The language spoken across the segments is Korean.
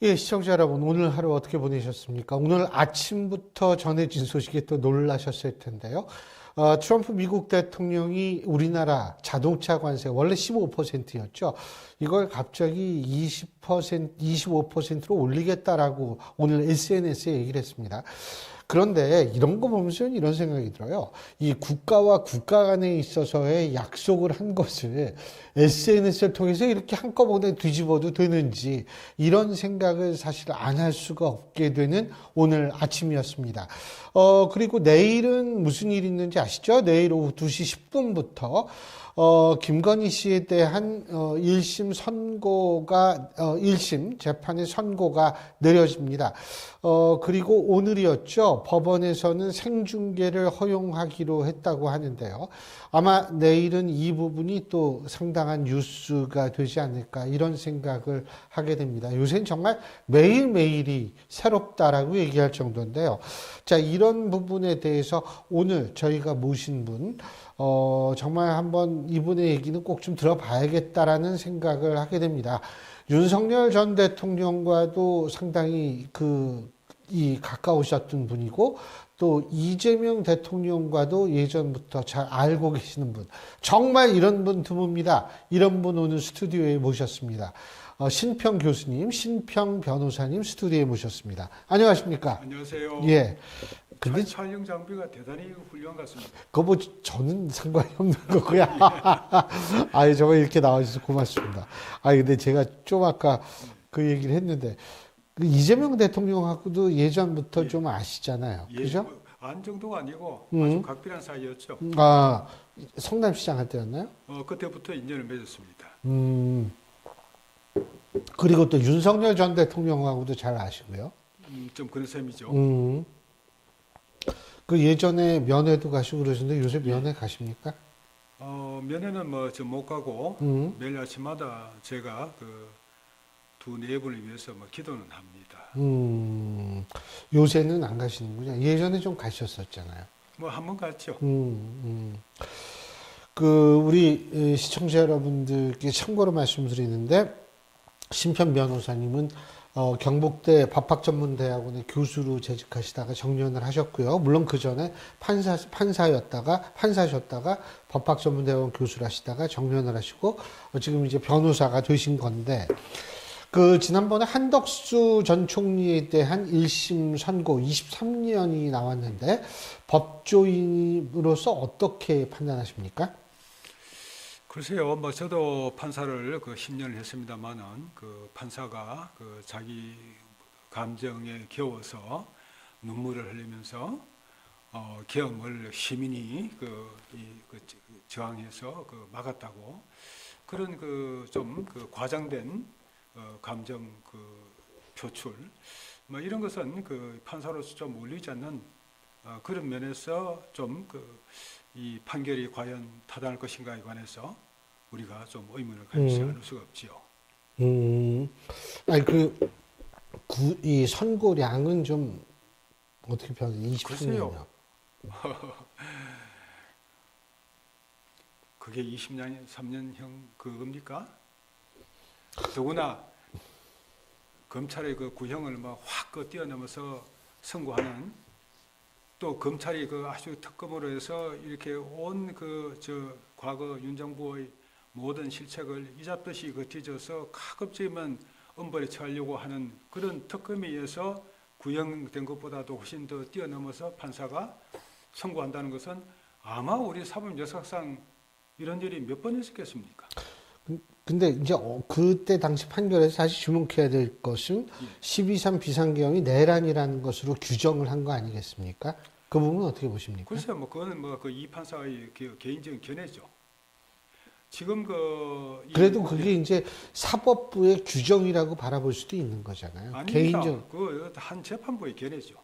예, 시청자 여러분, 오늘 하루 어떻게 보내셨습니까? 오늘 아침부터 전해진 소식에 또 놀라셨을 텐데요. 트럼프 미국 대통령이 우리나라 자동차 관세, 원래 15%였죠. 이걸 갑자기 20%, 25%로 올리겠다라고 오늘 SNS에 얘기를 했습니다. 그런데 이런 거 보면서 이런 생각이 들어요. 이 국가와 국가 간에 있어서의 약속을 한 것을 SNS를 통해서 이렇게 한꺼번에 뒤집어도 되는지 이런 생각을 사실 안 할 수가 없게 되는 오늘 아침이었습니다. 그리고 내일은 무슨 일이 있는지 아시죠? 내일 오후 2시 10분부터 김건희 씨에 대한 1심 선고가 1심 재판의 선고가 내려집니다. 그리고 오늘이었죠. 법원에서는 생중계를 허용하기로 했다고 하는데요. 아마 내일은 이 부분이 또 상당한 뉴스가 되지 않을까 이런 생각을 하게 됩니다. 요새는 정말 매일매일이 새롭다라고 얘기할 정도인데요. 자, 이런 부분에 대해서 오늘 저희가 모신 분 정말 한번 이분의 얘기는 꼭 좀 들어봐야겠다라는 생각을 하게 됩니다. 윤석열 전 대통령과도 상당히 가까우셨던 분이고, 또 이재명 대통령과도 예전부터 잘 알고 계시는 분. 정말 이런 분 드뭅니다. 이런 분 오늘 스튜디오에 모셨습니다. 신평 교수님, 신평 변호사님 스튜디오에 모셨습니다. 안녕하십니까? 안녕하세요. 예. 근데 촬영 장비가 대단히 훌륭한 것 같습니다. 그거 뭐 저는 상관이 없는 거고요. 아유, 정말 이렇게 나와주셔서 고맙습니다. 근데 제가 좀 아까 그 얘기를 했는데, 그 이재명 대통령하고도 예전부터 예. 좀 아시잖아요. 예, 그죠? 안 정도가 아니고 아주 각별한 사이였죠. 성남시장 할 때였나요? 그때부터 인연을 맺었습니다. 그리고 또 윤석열 전 대통령하고도 잘 아시고요. 좀 그런 셈이죠. 그 예전에 면회도 가시고 그러셨는데 요새 면회 가십니까? 면회는 뭐 좀 못 가고 매일 아침마다 제가 그 두 네 분을 위해서 뭐 기도는 합니다. 요새는 안 가시는군요. 예전에 좀 가셨었잖아요. 뭐 한 번 갔죠. 우리 시청자 여러분들께 참고로 말씀드리는데, 신편 변호사님은 경북대 법학전문대학원의 교수로 재직하시다가 정년을 하셨고요. 물론 그 전에 판사셨다가 법학전문대학원 교수를 하시다가 정년을 하시고 지금 이제 변호사가 되신 건데, 지난번에 한덕수 전 총리에 대한 1심 선고 23년이 나왔는데 법조인으로서 어떻게 판단하십니까? 글쎄요, 뭐 저도 판사를 10년을 했습니다만은 그 판사가 자기 감정에 겨워서 눈물을 흘리면서 계엄을 시민이 저항해서 막았다고, 그런 좀 과장된 감정 표출, 뭐 이런 것은 판사로서 좀 어울리지 않는 그런 면에서 좀 이 판결이 과연 타당할 것인가에 관해서 우리가 좀 의문을 가지지 않을 수가 없지요. 이 선고량은 좀 어떻게 표현해요? 23년이요. 그게 20년, 3년형 그겁니까? 더구나 검찰의 구형을 확 뛰어넘어서 선고하는, 또 검찰이 아주 특검으로 해서 이렇게 온 과거 윤 정부의 모든 실책을 이잡듯이 뒤져서 가급적이면 엄벌에 처하려고 하는 그런 특검에 의해서 구형된 것보다도 훨씬 더 뛰어넘어서 판사가 선고한다는 것은 아마 우리 사법 역사상 이런 일이 몇 번 있었겠습니까? 근데 이제 그때 당시 판결에서 사실 주목해야 될 것은 12.3 비상계엄이 내란이라는 것으로 규정을 한 거 아니겠습니까? 그 부분은 어떻게 보십니까? 글쎄요, 그거는 이 판사의 개인적인 견해죠. 지금 그래도 그게 이제 사법부의 규정이라고 바라볼 수도 있는 거잖아요. 아닙니다. 한 재판부의 견해죠.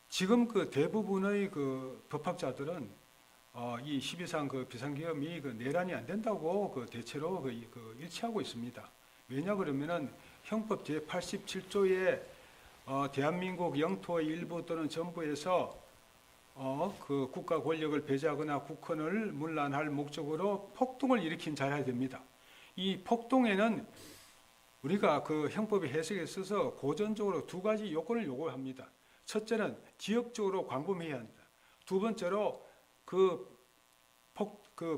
지금 대부분의 법학자들은 이 12.3 비상계엄이 내란이 안 된다고 대체로 일치하고 있습니다. 왜냐 그러면은 형법 제87조에 대한민국 영토의 일부 또는 전부에서 국가 권력을 배제하거나 국헌을 문란할 목적으로 폭동을 일으킨 자여야 됩니다. 이 폭동에는 우리가 그 형법의 해석에 있어서 고전적으로 두 가지 요건을 요구합니다. 첫째는 지역적으로 광범위해야 한다. 두 번째로 그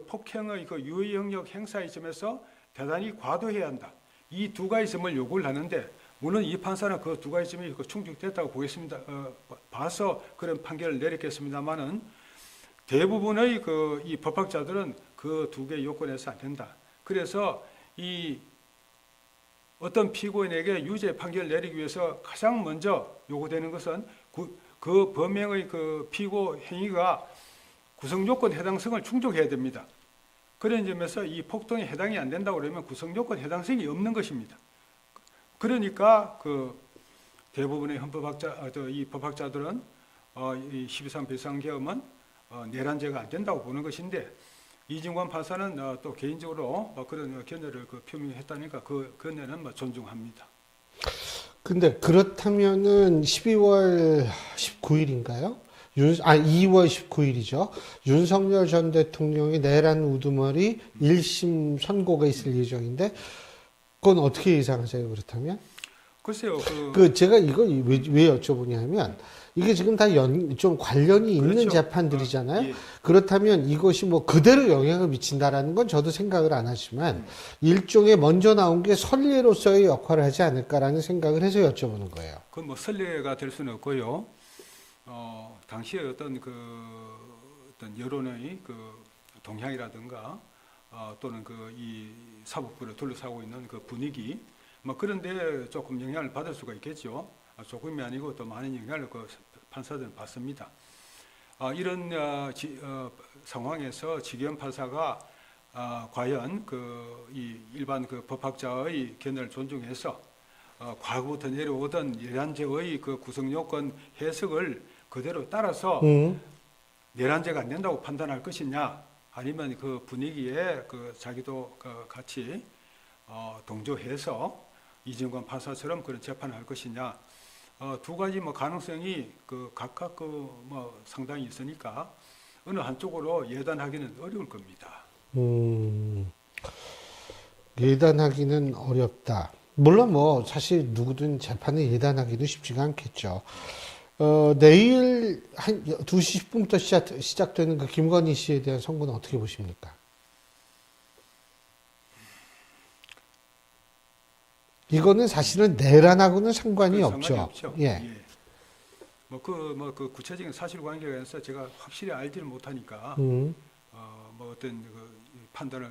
폭행의 그 유의 영역 행사의 점에서 대단히 과도해야 한다. 이 두 가지 점을 요구를 하는데 물론 이 판사는 그 두 가지 점이 충족됐다고 보겠습니다. 봐서 그런 판결을 내렸겠습니다만은 대부분의 이 법학자들은 그 두 개의 요건에서 안 된다. 그래서 이 어떤 피고인에게 유죄 판결을 내리기 위해서 가장 먼저 요구되는 것은 그 범행의 그 피고 행위가 구성요건 해당성을 충족해야 됩니다. 그런 점에서 이 폭동에 해당이 안 된다고 그러면 구성요건 해당성이 없는 것입니다. 그러니까 그 대부분의 이 법학자들은 이 12.3 배상계엄은 내란죄가 안 된다고 보는 것인데 이진관 판사는 또 개인적으로 그런 견해를 표명했다니까 그 견해는 존중합니다. 근데 그렇다면은 12월 19일인가요? 2월 19일이죠. 윤석열 전 대통령의 내란 우두머리 1심 선고가 있을 예정인데 그건 어떻게 예상하세요? 그렇다면? 글쎄요. 제가 이걸 왜 여쭤보냐면 이게 지금 다 좀 관련이 있는 그렇죠. 재판들이잖아요. 예. 그렇다면 이것이 뭐 그대로 영향을 미친다라는 건 저도 생각을 안 하지만 일종의 먼저 나온 게 선례로서의 역할을 하지 않을까라는 생각을 해서 여쭤보는 거예요. 그건 뭐 선례가 될 수는 없고요. 당시에 어떤 여론의 동향이라든가 또는 이 사법부를 둘러싸고 있는 그 분위기 그런데 조금 영향을 받을 수가 있겠죠. 조금이 아니고 또 많은 영향을 판사들은 받습니다. 이런 상황에서 지기현 판사가 과연 이 일반 법학자의 견해를 존중해서 과거부터 내려오던 내란죄의 그 구성요건 해석을 그대로 따라서 내란죄가 안 된다고 판단할 것이냐, 아니면 그 분위기에 자기도 같이 동조해서 이진관 판사처럼 그런 재판을 할 것이냐, 두 가지 가능성이 각각 상당히 있으니까 어느 한쪽으로 예단하기는 어려울 겁니다. 예단하기는 어렵다. 물론 사실 누구든 재판을 예단하기도 쉽지가 않겠죠. 내일 한 2시 10분부터 시작되는 그 김건희 씨에 대한 선고는 어떻게 보십니까? 이거는 사실은 내란하고는 상관이 없죠. 예. 그 구체적인 사실관계에 대해서 제가 확실히 알지를 못하니까 어떤 판단을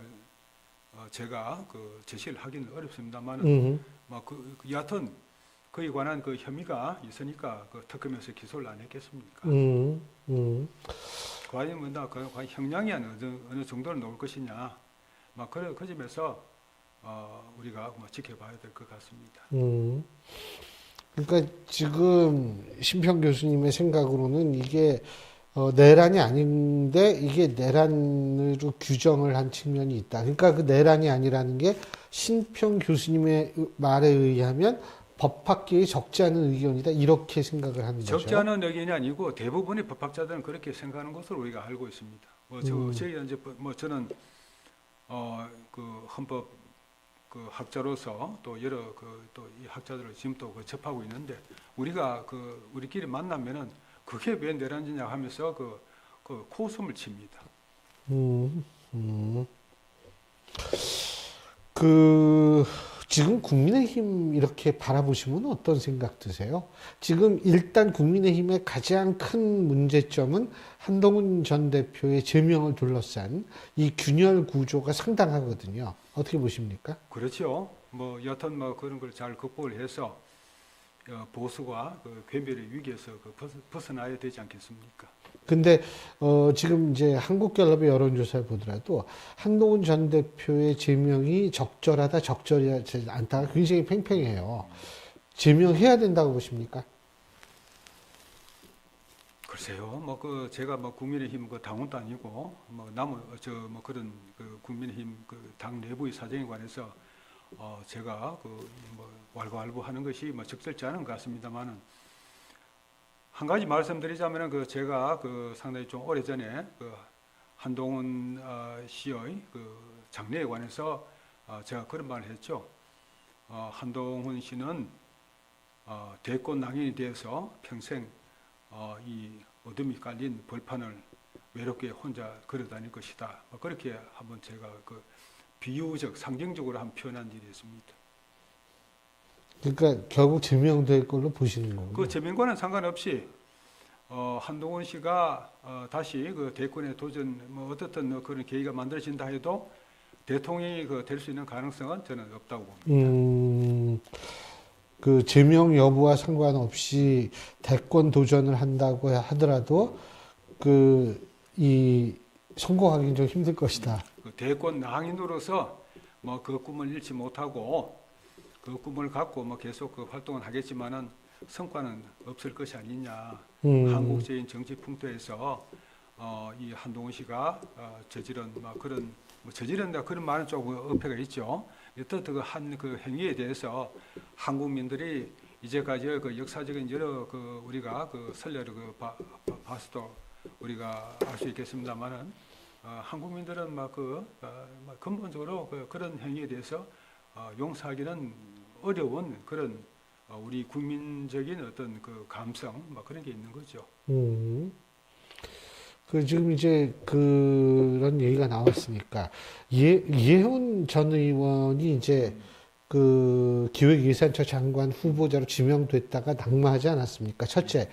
제가 제시를 하기는 어렵습니다만, 여하튼 그에 관한 혐의가 있으니까 특검에서 기소를 안 했겠습니까? 과연 과연 형량이 어느 정도로 나올 것이냐, 그 점에서 우리가 지켜봐야 될 것 같습니다. 그러니까 지금 심평 교수님의 생각으로는 이게 내란이 아닌데 이게 내란으로 규정을 한 측면이 있다. 그러니까 그 내란이 아니라는 게 심평 교수님의 말에 의하면 법학계에 적지 않은 의견이다. 이렇게 생각을 하는 거죠. 적지 않은 의견이 아니고 대부분의 법학자들은 그렇게 생각하는 것으로 우리가 알고 있습니다. 저는 헌법 학자로서 또 여러 또 이 학자들을 지금 또 접하고 있는데 우리가 우리끼리 만나면은 그게 왜 내란이냐 하면서 코웃음을 칩니다. 지금 국민의힘 이렇게 바라보시면 어떤 생각 드세요? 지금 일단 국민의힘의 가장 큰 문제점은 한동훈 전 대표의 제명을 둘러싼 이 균열 구조가 상당하거든요. 어떻게 보십니까? 그렇죠. 여하튼 그런 걸 잘 극복을 해서 보수가 괴멸의 위기에서 벗어나야 되지 않겠습니까? 근데 지금 이제 한국갤럽의 여론조사를 보더라도 한동훈 전 대표의 제명이 적절하다, 적절하지 않다가 굉장히 팽팽해요. 제명해야 된다고 보십니까? 글쎄요. 제가 국민의힘 당원도 아니고 그런 국민의힘 당 내부의 사정에 관해서 제가 왈가왈부하는 것이 적절치 않은 것 같습니다만은. 한 가지 말씀드리자면은 제가 상당히 좀 오래전에 한동훈 씨의 장래에 관해서 제가 그런 말을 했죠. 한동훈 씨는 대권 낭인이 되어서 평생 이 어둠이 깔린 벌판을 외롭게 혼자 걸어다닐 것이다. 그렇게 한번 제가 그 비유적, 상징적으로 한 표현한 일이 있습니다. 그러니까 결국 제명될 걸로 보시는 거군요. 그 제명과는 상관없이 한동훈 씨가 다시 그 대권에 도전 뭐 어떻든 그런 계기가 만들어진다 해도 대통령이 될 수 있는 가능성은 저는 없다고 봅니다. 그 제명 여부와 상관없이 대권 도전을 한다고 하더라도 이 성공하기는 좀 힘들 것이다. 그 대권 낭인으로서 뭐 그 꿈을 잃지 못하고 그 꿈을 갖고 뭐 계속 그 활동을 하겠지만은 성과는 없을 것이 아니냐. 한국적인 정치 풍토에서 이 한동훈 씨가 저지른 막 그런 뭐 저지른다 그런 말은 조금 어폐가 있죠. 어떤 그 행위에 대해서 한국민들이 이제까지 그 역사적인 여러 그 우리가 그 선례를 봐서도 우리가 알 수 있겠습니다만은 한국민들은 근본적으로 그런 행위에 대해서 용서하기는 어려운 그런 우리 국민적인 어떤 그 감성 그런 게 있는 거죠. 지금 이제 그런 얘기가 나왔으니까 이해훈 전 의원이 이제 그 기획예산처 장관 후보자로 지명됐다가 낙마하지 않았습니까? 첫째,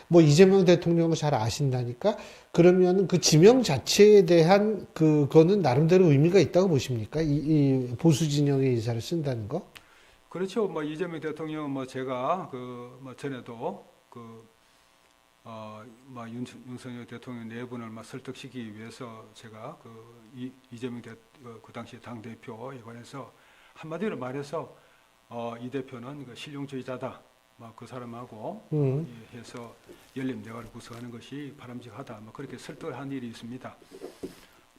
뭐 이재명 대통령을 잘 아신다니까 그러면 그 지명 자체에 대한 그거는 나름대로 의미가 있다고 보십니까? 이 보수 진영의 의사를 쓴다는 거? 그렇죠. 뭐 이재명 대통령은 뭐 제가 전에도 윤석열 대통령 네 분을 설득시키기 위해서 제가 이재명 그 당시 당 대표에 관해서 한마디로 말해서 이 대표는 실용주의자다. 그 사람하고 해서 열림대화를 구성하는 것이 바람직하다. 그렇게 설득을 한 일이 있습니다.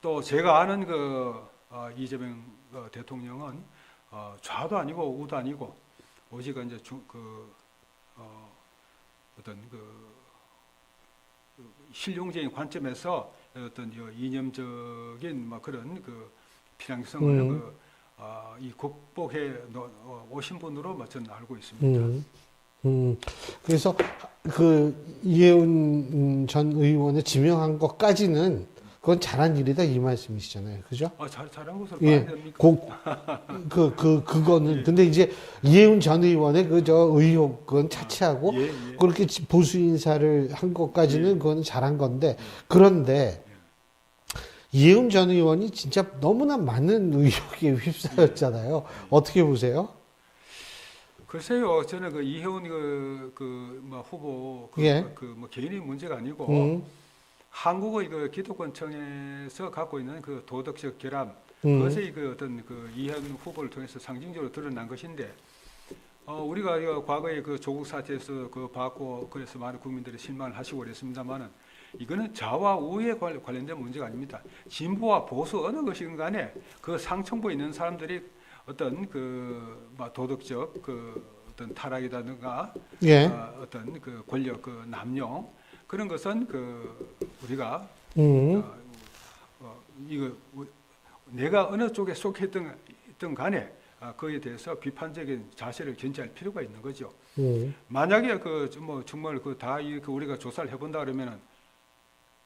또 제가 아는 이재명 대통령은 좌도 아니고 우도 아니고 오직 이제 어떤 실용적인 관점에서 어떤 이념적인 그런 필요성을 이 극복해 오신 분으로 저는 알고 있습니다. 그래서 이해훈 전 의원을 지명한 것까지는 그건 잘한 일이다 이 말씀이시잖아요, 그죠? 잘한 것으로 예, 봐야 됩니까? 그거는 예. 근데 이제 이해훈 전 의원의 의혹은 차치하고 예. 그렇게 보수 인사를 한 것까지는 예. 그거는 잘한 건데 그런데 이해훈 전 의원이 진짜 너무나 많은 의혹에 휩싸였잖아요. 어떻게 보세요? 글쎄요, 저는 이혜원 후보 예. 개인의 문제가 아니고 한국의 기득권층에서 갖고 있는 도덕적 결함, 그것이 어떤 이혜원 후보를 통해서 상징적으로 드러난 것인데, 우리가 과거에 조국 사태에서 봤고 그래서 많은 국민들이 실망을 하시고 그랬습니다만은 이거는 좌와 우에 관련된 문제가 아닙니다. 진보와 보수 어느 것이든 간에 상층부에 있는 사람들이 어떤 도덕적 어떤 타락이라든가 예. 어떤 권력 남용 그런 것은 우리가 이거 내가 어느 쪽에 속해 있던 간에 그에 대해서 비판적인 자세를 견지할 필요가 있는 거죠. 만약에 정말 우리가 조사를 해본다 그러면은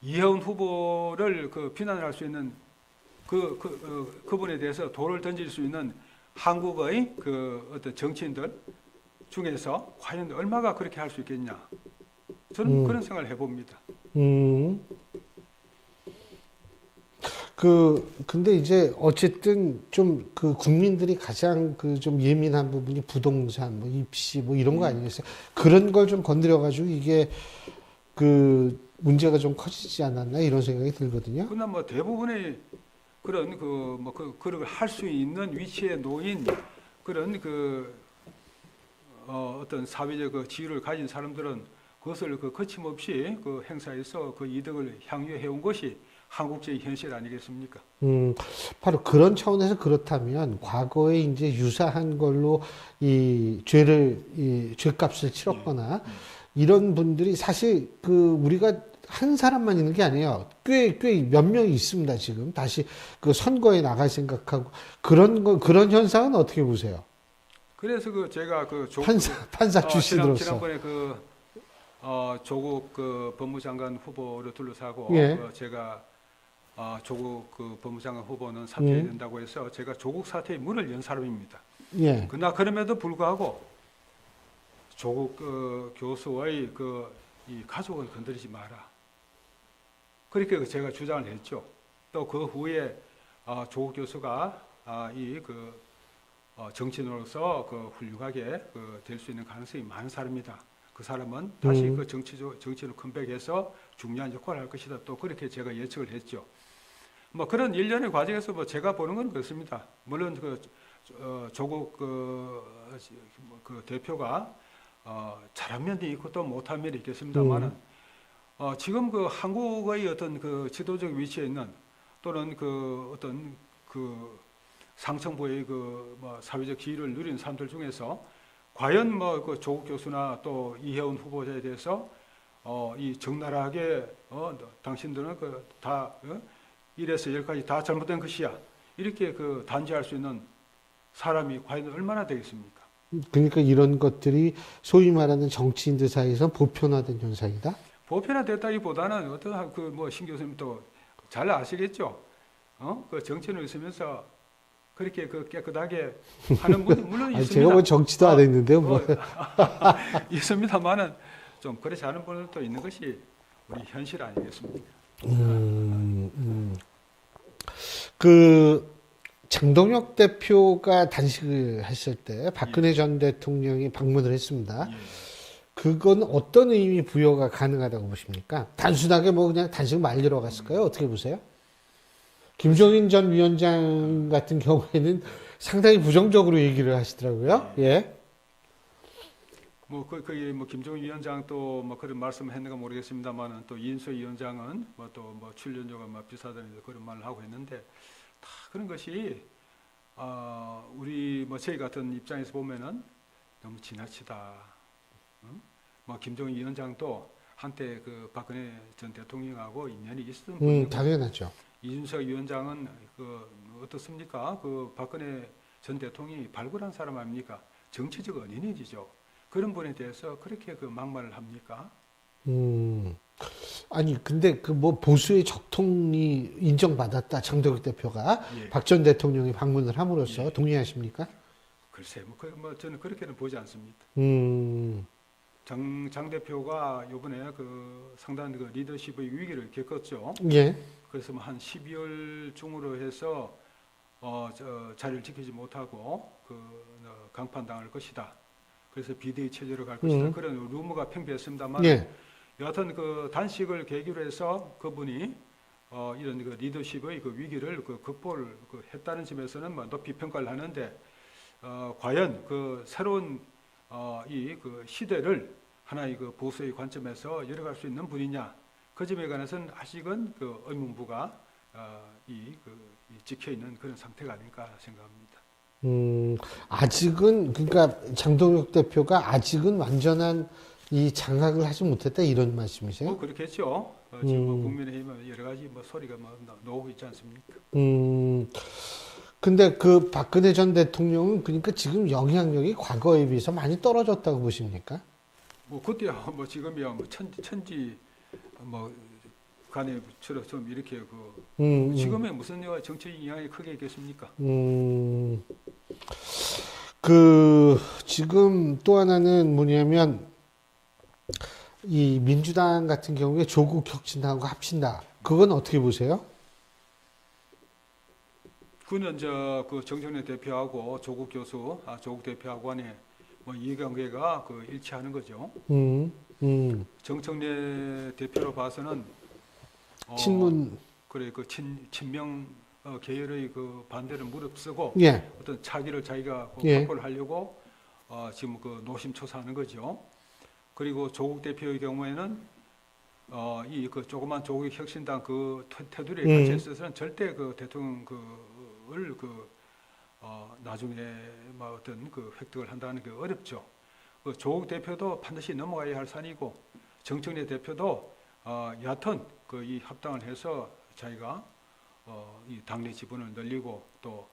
이혜원 후보를 비난할 수 있는 그분에 대해서 돌을 던질 수 있는 한국의 어떤 정치인들 중에서 과연 얼마가 그렇게 할 수 있겠냐? 저는 그런 생각을 해봅니다. 근데 이제 어쨌든 좀 국민들이 가장 좀 예민한 부분이 부동산, 입시 이런 거 아니겠어요? 그런 걸 좀 건드려가지고 이게 문제가 좀 커지지 않았나 이런 생각이 들거든요. 그러나 대부분의 그런 그걸 할 수 있는 위치에 놓인 그런 어떤 사회적 지위를 가진 사람들은 그것을 거침없이 행사해서 이득을 향유해 온 것이 한국적인 현실 아니겠습니까? 바로 그런 차원에서 그렇다면 과거에 이제 유사한 걸로 죄값을 치렀거나 이런 분들이 사실 우리가 한 사람만 있는 게 아니에요. 꽤 몇 명이 있습니다, 지금. 다시 선거에 나갈 생각하고. 그런 현상은 어떻게 보세요? 그래서 그 제가 그 판사 출신으로서. 지난번에 조국 그 법무장관 후보를 둘러싸고 예. 제가 조국 그 법무장관 후보는 사퇴해야 된다고 해서 제가 조국 사퇴의 문을 연 사람입니다. 예. 그러나 그럼에도 불구하고 조국 교수의 이 가족은 건드리지 마라. 그렇게 제가 주장을 했죠. 또 그 후에 조국 교수가 정치인으로서 훌륭하게 될 수 있는 가능성이 많은 사람이다. 그 사람은 다시 정치로 컴백해서 중요한 역할을 할 것이다. 또 그렇게 제가 예측을 했죠. 뭐 그런 일련의 과정에서 뭐 제가 보는 건 그렇습니다. 물론 조국 대표가 잘한 면이 있고 또 못한 면이 있겠습니다만은 지금 한국의 어떤 지도적 위치에 있는 또는 어떤 상층부의 사회적 지위를 누리는 사람들 중에서 과연 조국 교수나 또 이혜원 후보자에 대해서 이 적나라하게 당신들은 다 1에서 10까지 다 잘못된 것이야 이렇게 단죄할 수 있는 사람이 과연 얼마나 되겠습니까? 그러니까 이런 것들이 소위 말하는 정치인들 사이에서 보편화된 현상이다. 보편화됐다기보다는 어떤 신 교수님도 잘 아시겠죠? 정치인을 있으면서 그렇게 깨끗하게 하는 분이 물론 있습니다. 제가 뭐 정치도 안 했는데요. 있습니다만은 좀 그렇지 않은 분들도 있는 것이 우리 현실 아니겠습니까? 장동혁 대표가 단식을 했을 때 박근혜 전 대통령이 방문을 했습니다. 그건 어떤 의미 부여가 가능하다고 보십니까? 단순하게 그냥 단식 말리러 갔을까요? 어떻게 보세요? 김종인 전 위원장 같은 경우에는 상당히 부정적으로 얘기를 하시더라고요. 예. 김종인 위원장 또 그런 말씀을 했는가 모르겠습니다만은 또 이인수 위원장은 출연료가 비싸다는 그런 말을 하고 했는데 다 그런 것이 우리 저희 같은 입장에서 보면은 너무 지나치다. 김종인 위원장도 한때 박근혜 전 대통령하고 인연이 있었던 분이고 당연하죠. 이준석 위원장은 어떻습니까? 박근혜 전 대통령이 발굴한 사람 아닙니까? 정치적 언인이죠. 그런 분에 대해서 그렇게 막말을 합니까? 아니 근데 보수의 적통이 인정받았다. 장동혁 대표가 박 전 대통령이 방문을 함으로써 동의하십니까? 글쎄, 저는 그렇게는 보지 않습니다. 장 대표가 이번에 상당한 리더십의 위기를 겪었죠. 예. 그래서 한 12월 중으로 해서 자리를 지키지 못하고 강판당할 것이다. 그래서 비대위 체제로 갈 것이다. 그런 루머가 팽배했습니다만 여하튼 단식을 계기로 해서 그분이 이런 리더십의 위기를 극복을 했다는 점에서는 높이 평가를 하는데 과연 새로운 이 시대를 하나의 보수의 관점에서 열어갈 수 있는 분이냐 그 점에 관해서는 아직은 의문부가 찍혀 있는 그런 상태가 아닐까 생각합니다. 아직은 그러니까 장동혁 대표가 아직은 완전한 이 장악을 하지 못했다 이런 말씀이세요? 그렇겠죠. 지금 국민의힘은 여러 가지 소리가 나오고 있지 않습니까? 근데 박근혜 전 대통령은 그러니까 지금 영향력이 과거에 비해서 많이 떨어졌다고 보십니까? 그때야 지금이야 천지 간에 좀 이렇게 지금의 무슨 정치적 영향이 크게 있겠습니까? 지금 또 하나는 뭐냐면 이 민주당 같은 경우에 조국 혁신당과 합친다. 그건 어떻게 보세요? 그는 정청래 대표하고 조국 교수, 조국 대표하고 간에 이해관계가 일치하는 거죠. 정청래 대표로 봐서는 친문 친명 계열의 반대를 무릅쓰고 어떤 차기를 자기가 확보를 하려고 지금 노심초사하는 거죠. 그리고 조국 대표의 경우에는 이 조그만 조국 혁신당 테두리에 같이 있어서는 절대 대통령을 나중에 어떤 획득을 한다는 게 어렵죠. 조국 대표도 반드시 넘어가야 할 산이고 정청래 대표도 여하튼 이 합당을 해서 자기가 이 당내 지분을 늘리고 또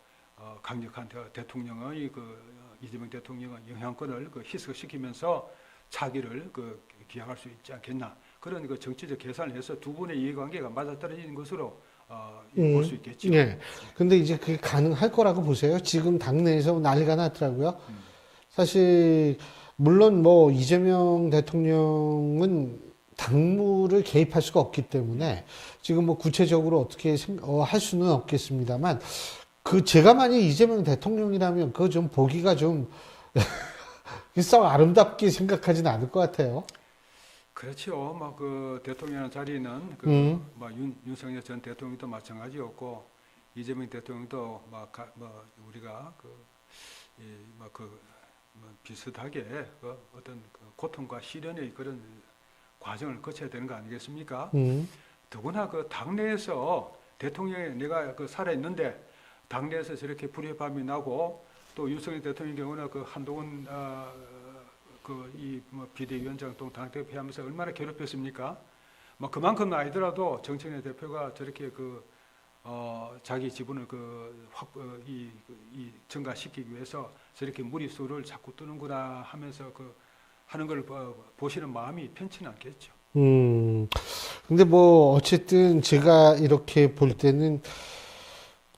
강력한 대통령의 이재명 대통령의 영향권을 그 희석시키면서 차기를 그 기약할 수 있지 않겠나 그런 그 정치적 계산을 해서 두 분의 이해관계가 맞아떨어지는 것으로 볼 수 있겠죠. 예. 근데 이제 그게 가능할 거라고 보세요. 지금 당내에서 난리가 났더라고요. 사실 물론 뭐 이재명 대통령은 당무를 개입할 수가 없기 때문에 지금 뭐 구체적으로 어떻게 할 수는 없겠습니다만 그 제가 만약 이재명 대통령이라면 그거 좀 보기가 좀 썩 아름답게 생각하지는 않을 것 같아요. 그렇죠. 뭐 그 대통령 자리는 뭐 윤석열 전 대통령도 마찬가지였고 이재명 대통령도 뭐 우리가 비슷하게 그 어떤 그 고통과 시련의 그런 과정을 거쳐야 되는 거 아니겠습니까? 더구나 그 당내에서 대통령이 내가 그 살아 있는데 당내에서 저렇게 불협화음이 나고 또 윤석열 대통령 경우는 그 한동훈 뭐 비대위원장 또 당대표하면서 얼마나 괴롭혔습니까? 뭐 그만큼 아니더라도 정청래 대표가 저렇게 자기 지분을 증가시키기 위해서 저렇게 무리수를 자꾸 뜨는구나 하면서 하는 걸 보시는 마음이 편치는 않겠죠. 근데 뭐 어쨌든 제가 이렇게 볼 때는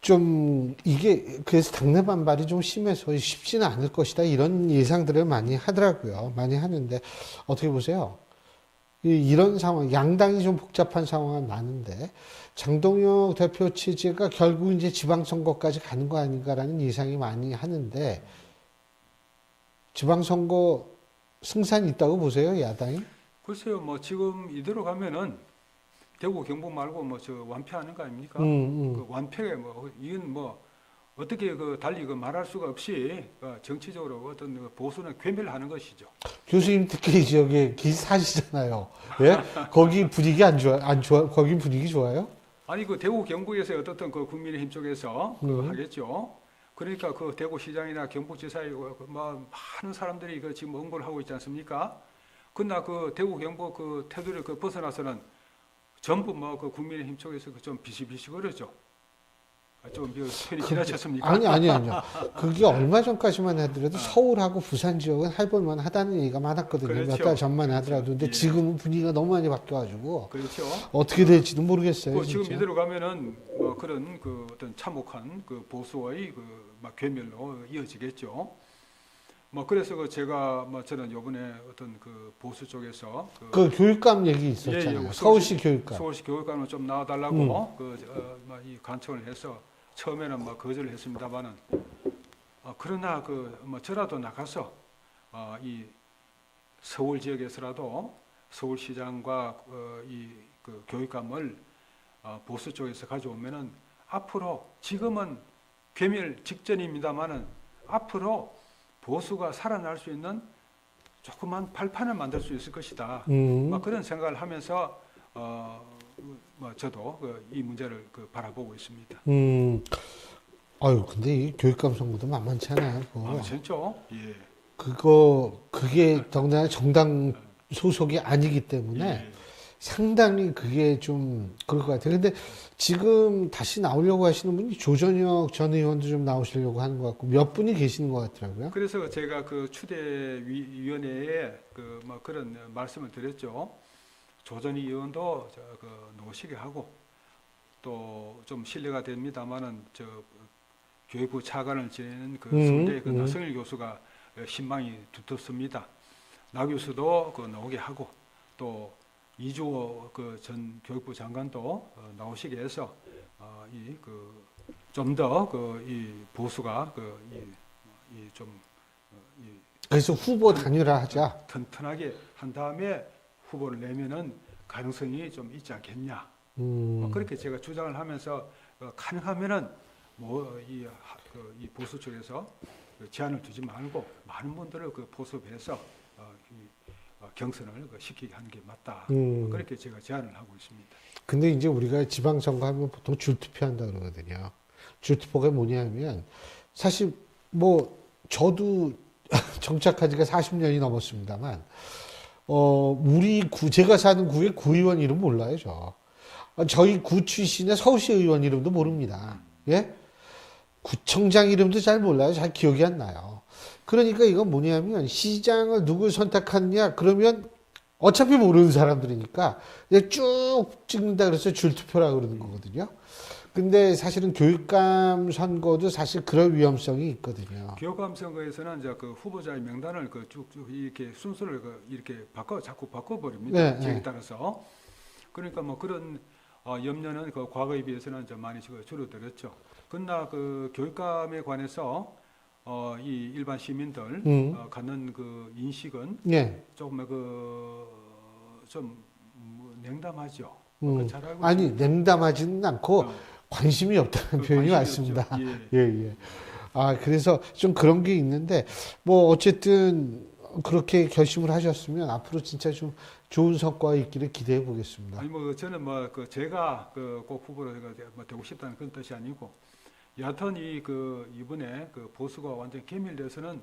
좀 이게 그래서 당내 반발이 좀 심해서 쉽지는 않을 것이다 이런 예상들을 많이 하더라고요. 많이 하는데 어떻게 보세요? 이런 상황, 양당이 좀 복잡한 상황은 많은데 장동혁 대표 체제가 결국 이제 지방선거까지 가는 거 아닌가라는 예상이 많이 하는데 지방선거 승산이 있다고 보세요, 야당이? 글쎄요, 뭐 지금 이대로 가면은 대구 경북 말고 뭐 저 완패하는 거 아닙니까? 그 완패에 뭐 이건 뭐 어떻게 달리 말할 수가 없이 정치적으로 어떤 보수는 괴멸하는 것이죠. 교수님 특히 지역에 사시잖아요. 예? 거기 분위기 안 좋아? 거기 분위기 좋아요? 아니 대구 경북에서 어떻든 국민의힘 쪽에서 하겠죠. 그러니까 대구시장이나 경북지사에 뭐 많은 사람들이 지금 응보를 하고 있지 않습니까? 그러나 대구 경북 테두리를 벗어나서는 전부 뭐 국민의힘 쪽에서 좀 비시비시거리죠. 좀 편이 지나쳤습니까? 아니요. 그게 얼마 전까지만 하더라도 서울하고 부산 지역은 해볼만 하다는 얘기가 많았거든요. 그렇죠. 몇 달 전만 하더라도. 근데 예. 지금은 분위기가 너무 많이 바뀌어가지고. 그렇죠. 어떻게 될지도 모르겠어요. 지금 진짜. 이대로 가면은 뭐 그런 어떤 참혹한 보수와의 막 괴멸로 이어지겠죠. 뭐 그래서 제가 저는 요번에 어떤 보수 쪽에서 교육감 얘기 있었잖아요. 서울시 교육감. 서울시 교육감을 좀 나와달라고 이 간청을 해서 처음에는 거절을 했습니다만은 그러나 저라도 나가서 이 서울 지역에서라도 서울시장과 이 교육감을 보수 쪽에서 가져오면은 앞으로 지금은 괴멸 직전입니다만은 앞으로 보수가 살아날 수 있는 조그만 발판을 만들 수 있을 것이다. 그런 생각을 하면서 저도 이 문제를 바라보고 있습니다. 아유, 근데 이 교육감 선거도 만만치 않아요. 진짜? 예. 그게 더군다나 정당 소속이 아니기 때문에 예. 상당히 그게 좀 그럴 것 같아요. 근데 지금 다시 나오려고 하시는 분이 조전혁 전 의원도 좀 나오시려고 하는 것 같고 몇 분이 계시는 것 같더라고요. 그래서 제가 추대위원회에 그런 말씀을 드렸죠. 조전 의원도 노시게 하고 또 좀 신뢰가 됩니다만은 교육부 차관을 지내는 서울대 나성일 교수가 신망이 두텁습니다. 나 교수도 나오게 하고 또 이주호 전 교육부 장관도 나오시게 해서 좀 더 이 보수가 그래서 후보 단일화하자. 튼튼하게 한 다음에 후보를 내면은 가능성이 좀 있지 않겠냐. 그렇게 제가 주장을 하면서 가능하면은 이 보수 쪽에서 제한을 두지 말고 많은 분들을 보수해서 경선을 시키게 하는 게 맞다. 그렇게 제가 제안을 하고 있습니다. 근데 이제 우리가 지방선거 하면 보통 줄투표한다 그러거든요. 줄투표가 뭐냐면 사실 저도 정착한 지가 40년이 넘었습니다만 제가 사는 구의 구의원 이름 몰라요, 저희 구 출신의 서울시 의원 이름도 모릅니다. 예? 구청장 이름도 잘 몰라요. 잘 기억이 안 나요. 그러니까 이건 뭐냐면 시장을 누굴 선택하느냐 그러면 어차피 모르는 사람들이니까 그냥 쭉 찍는다 그래서 줄투표라 그러는 거거든요. 근데 사실은 교육감 선거도 사실 그럴 위험성이 있거든요. 교육감 선거에서는 이제 그 후보자의 명단을 그 쭉쭉 이렇게 순서를 이렇게 자꾸 바꿔버립니다. 네, 지역에 네. 따라서. 그러니까 뭐 그런 염려는 그 과거에 비해서는 좀 많이 줄어들었죠. 그러나 그 교육감에 관해서 이 일반 시민들 갖는 그 인식은 예. 조금 그좀 냉담하죠. 음. 잘 알고 아니, 있습니다. 냉담하지는 않고 어, 관심이 없다는 표현이 관심이 맞습니다. 없죠. 예. 예, 예. 아, 그래서 좀 그런 게 있는데, 뭐, 어쨌든 그렇게 결심을 하셨으면 앞으로 진짜 좀 좋은 성과가 있기를 기대해 보겠습니다. 아니 뭐 저는 뭐 그 제가 그 꼭 후보로 뭐 되고 싶다는 그런 뜻이 아니고 여하튼 이번에 그 보수가 완전 개밀돼서는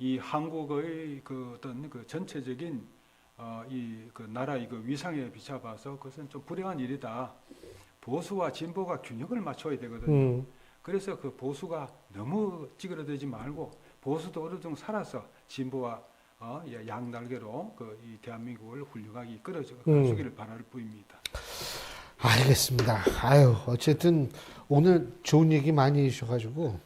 이 한국의 그 어떤 그 전체적인 이 그 나라의 그 위상에 비춰봐서 그것은 좀 불행한 일이다. 보수와 진보가 균형을 맞춰야 되거든요. 그래서 그 보수가 너무 찌그러들지 말고 보수도 어느 정도 살아서 진보와 양날개로 그 이 대한민국을 훌륭하게 이끌어주기를 바랄 뿐입니다. 알겠습니다. 아유, 어쨌든 오늘 좋은 얘기 많이 해주셔가지고,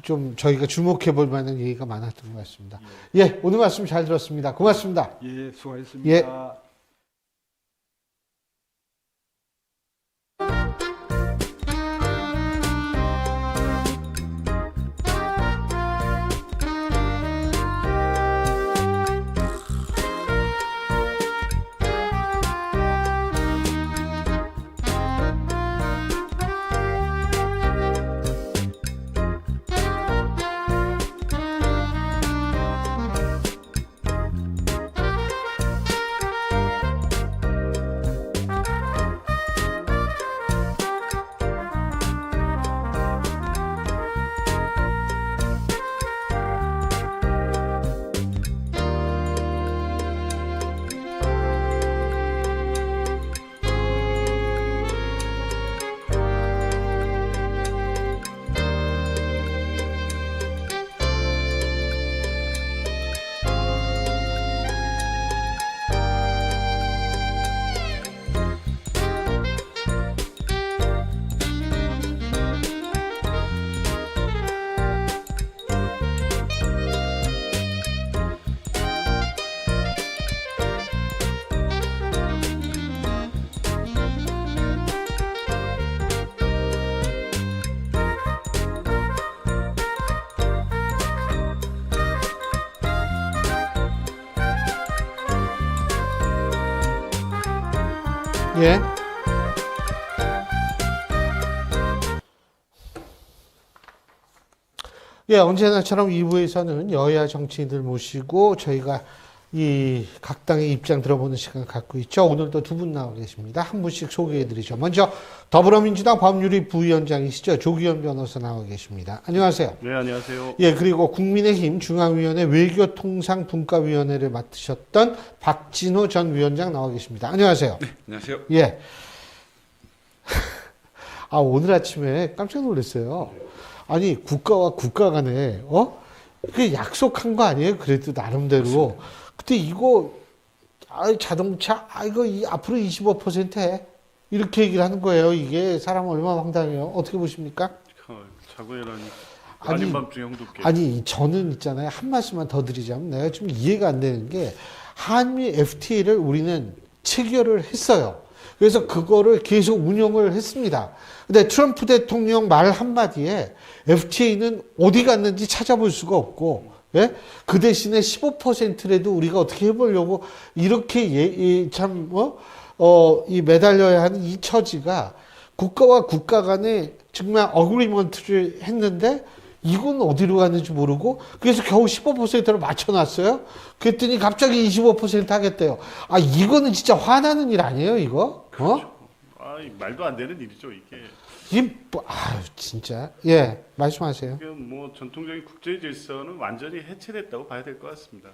좀 저희가 주목해 볼 만한 얘기가 많았던 것 같습니다. 예, 오늘 말씀 잘 들었습니다. 고맙습니다. 예, 수고하셨습니다. 예. 예. 예, 언제나처럼 2부에서는 여야 정치인들 모시고 저희가 이 각 당의 입장 들어보는 시간 갖고 있죠. 오늘도 두 분 나와 계십니다. 한 분씩 소개해 드리죠. 먼저 더불어민주당 법률위 부위원장이시죠. 조기현 변호사 나와 계십니다. 안녕하세요. 네, 안녕하세요. 예, 그리고 국민의힘 중앙위원회 외교통상분과위원회를 맡으셨던 박진호 전 위원장 나와 계십니다. 안녕하세요. 네, 안녕하세요. 예. 아, 오늘 아침에 깜짝 놀랐어요. 아니, 국가와 국가 간에, 그 약속한 거 아니에요? 그래도 나름대로. 근데 이거, 자동차, 이거 앞으로 25% 해. 이렇게 얘기를 하는 거예요. 이게 사람 얼마나 황당해요. 어떻게 보십니까? 자고해라니. 아니, 아닌 밤중에 홍두깨. 아니, 저는 있잖아요. 한 말씀만 더 드리자면 내가 좀 이해가 안 되는 게 한미 FTA를 우리는 체결을 했어요. 그래서 그거를 계속 운용을 했습니다. 근데 트럼프 대통령 말 한마디에 FTA는 어디 갔는지 찾아볼 수가 없고, 예? 그 대신에 15%라도 우리가 어떻게 해보려고 이렇게 이 매달려야 하는 이 처지가 국가와 국가 간에 정말 어그리먼트를 했는데 이건 어디로 갔는지 모르고 그래서 겨우 15%로 맞춰놨어요. 그랬더니 갑자기 25% 하겠대요. 아, 이거는 진짜 화나는 일 아니에요, 이거? 말도 안 되는 일이죠, 이게. 진짜. 예, 말씀하세요. 이게 뭐 전통적인 국제 질서는 완전히 해체됐다고 봐야 될 것 같습니다.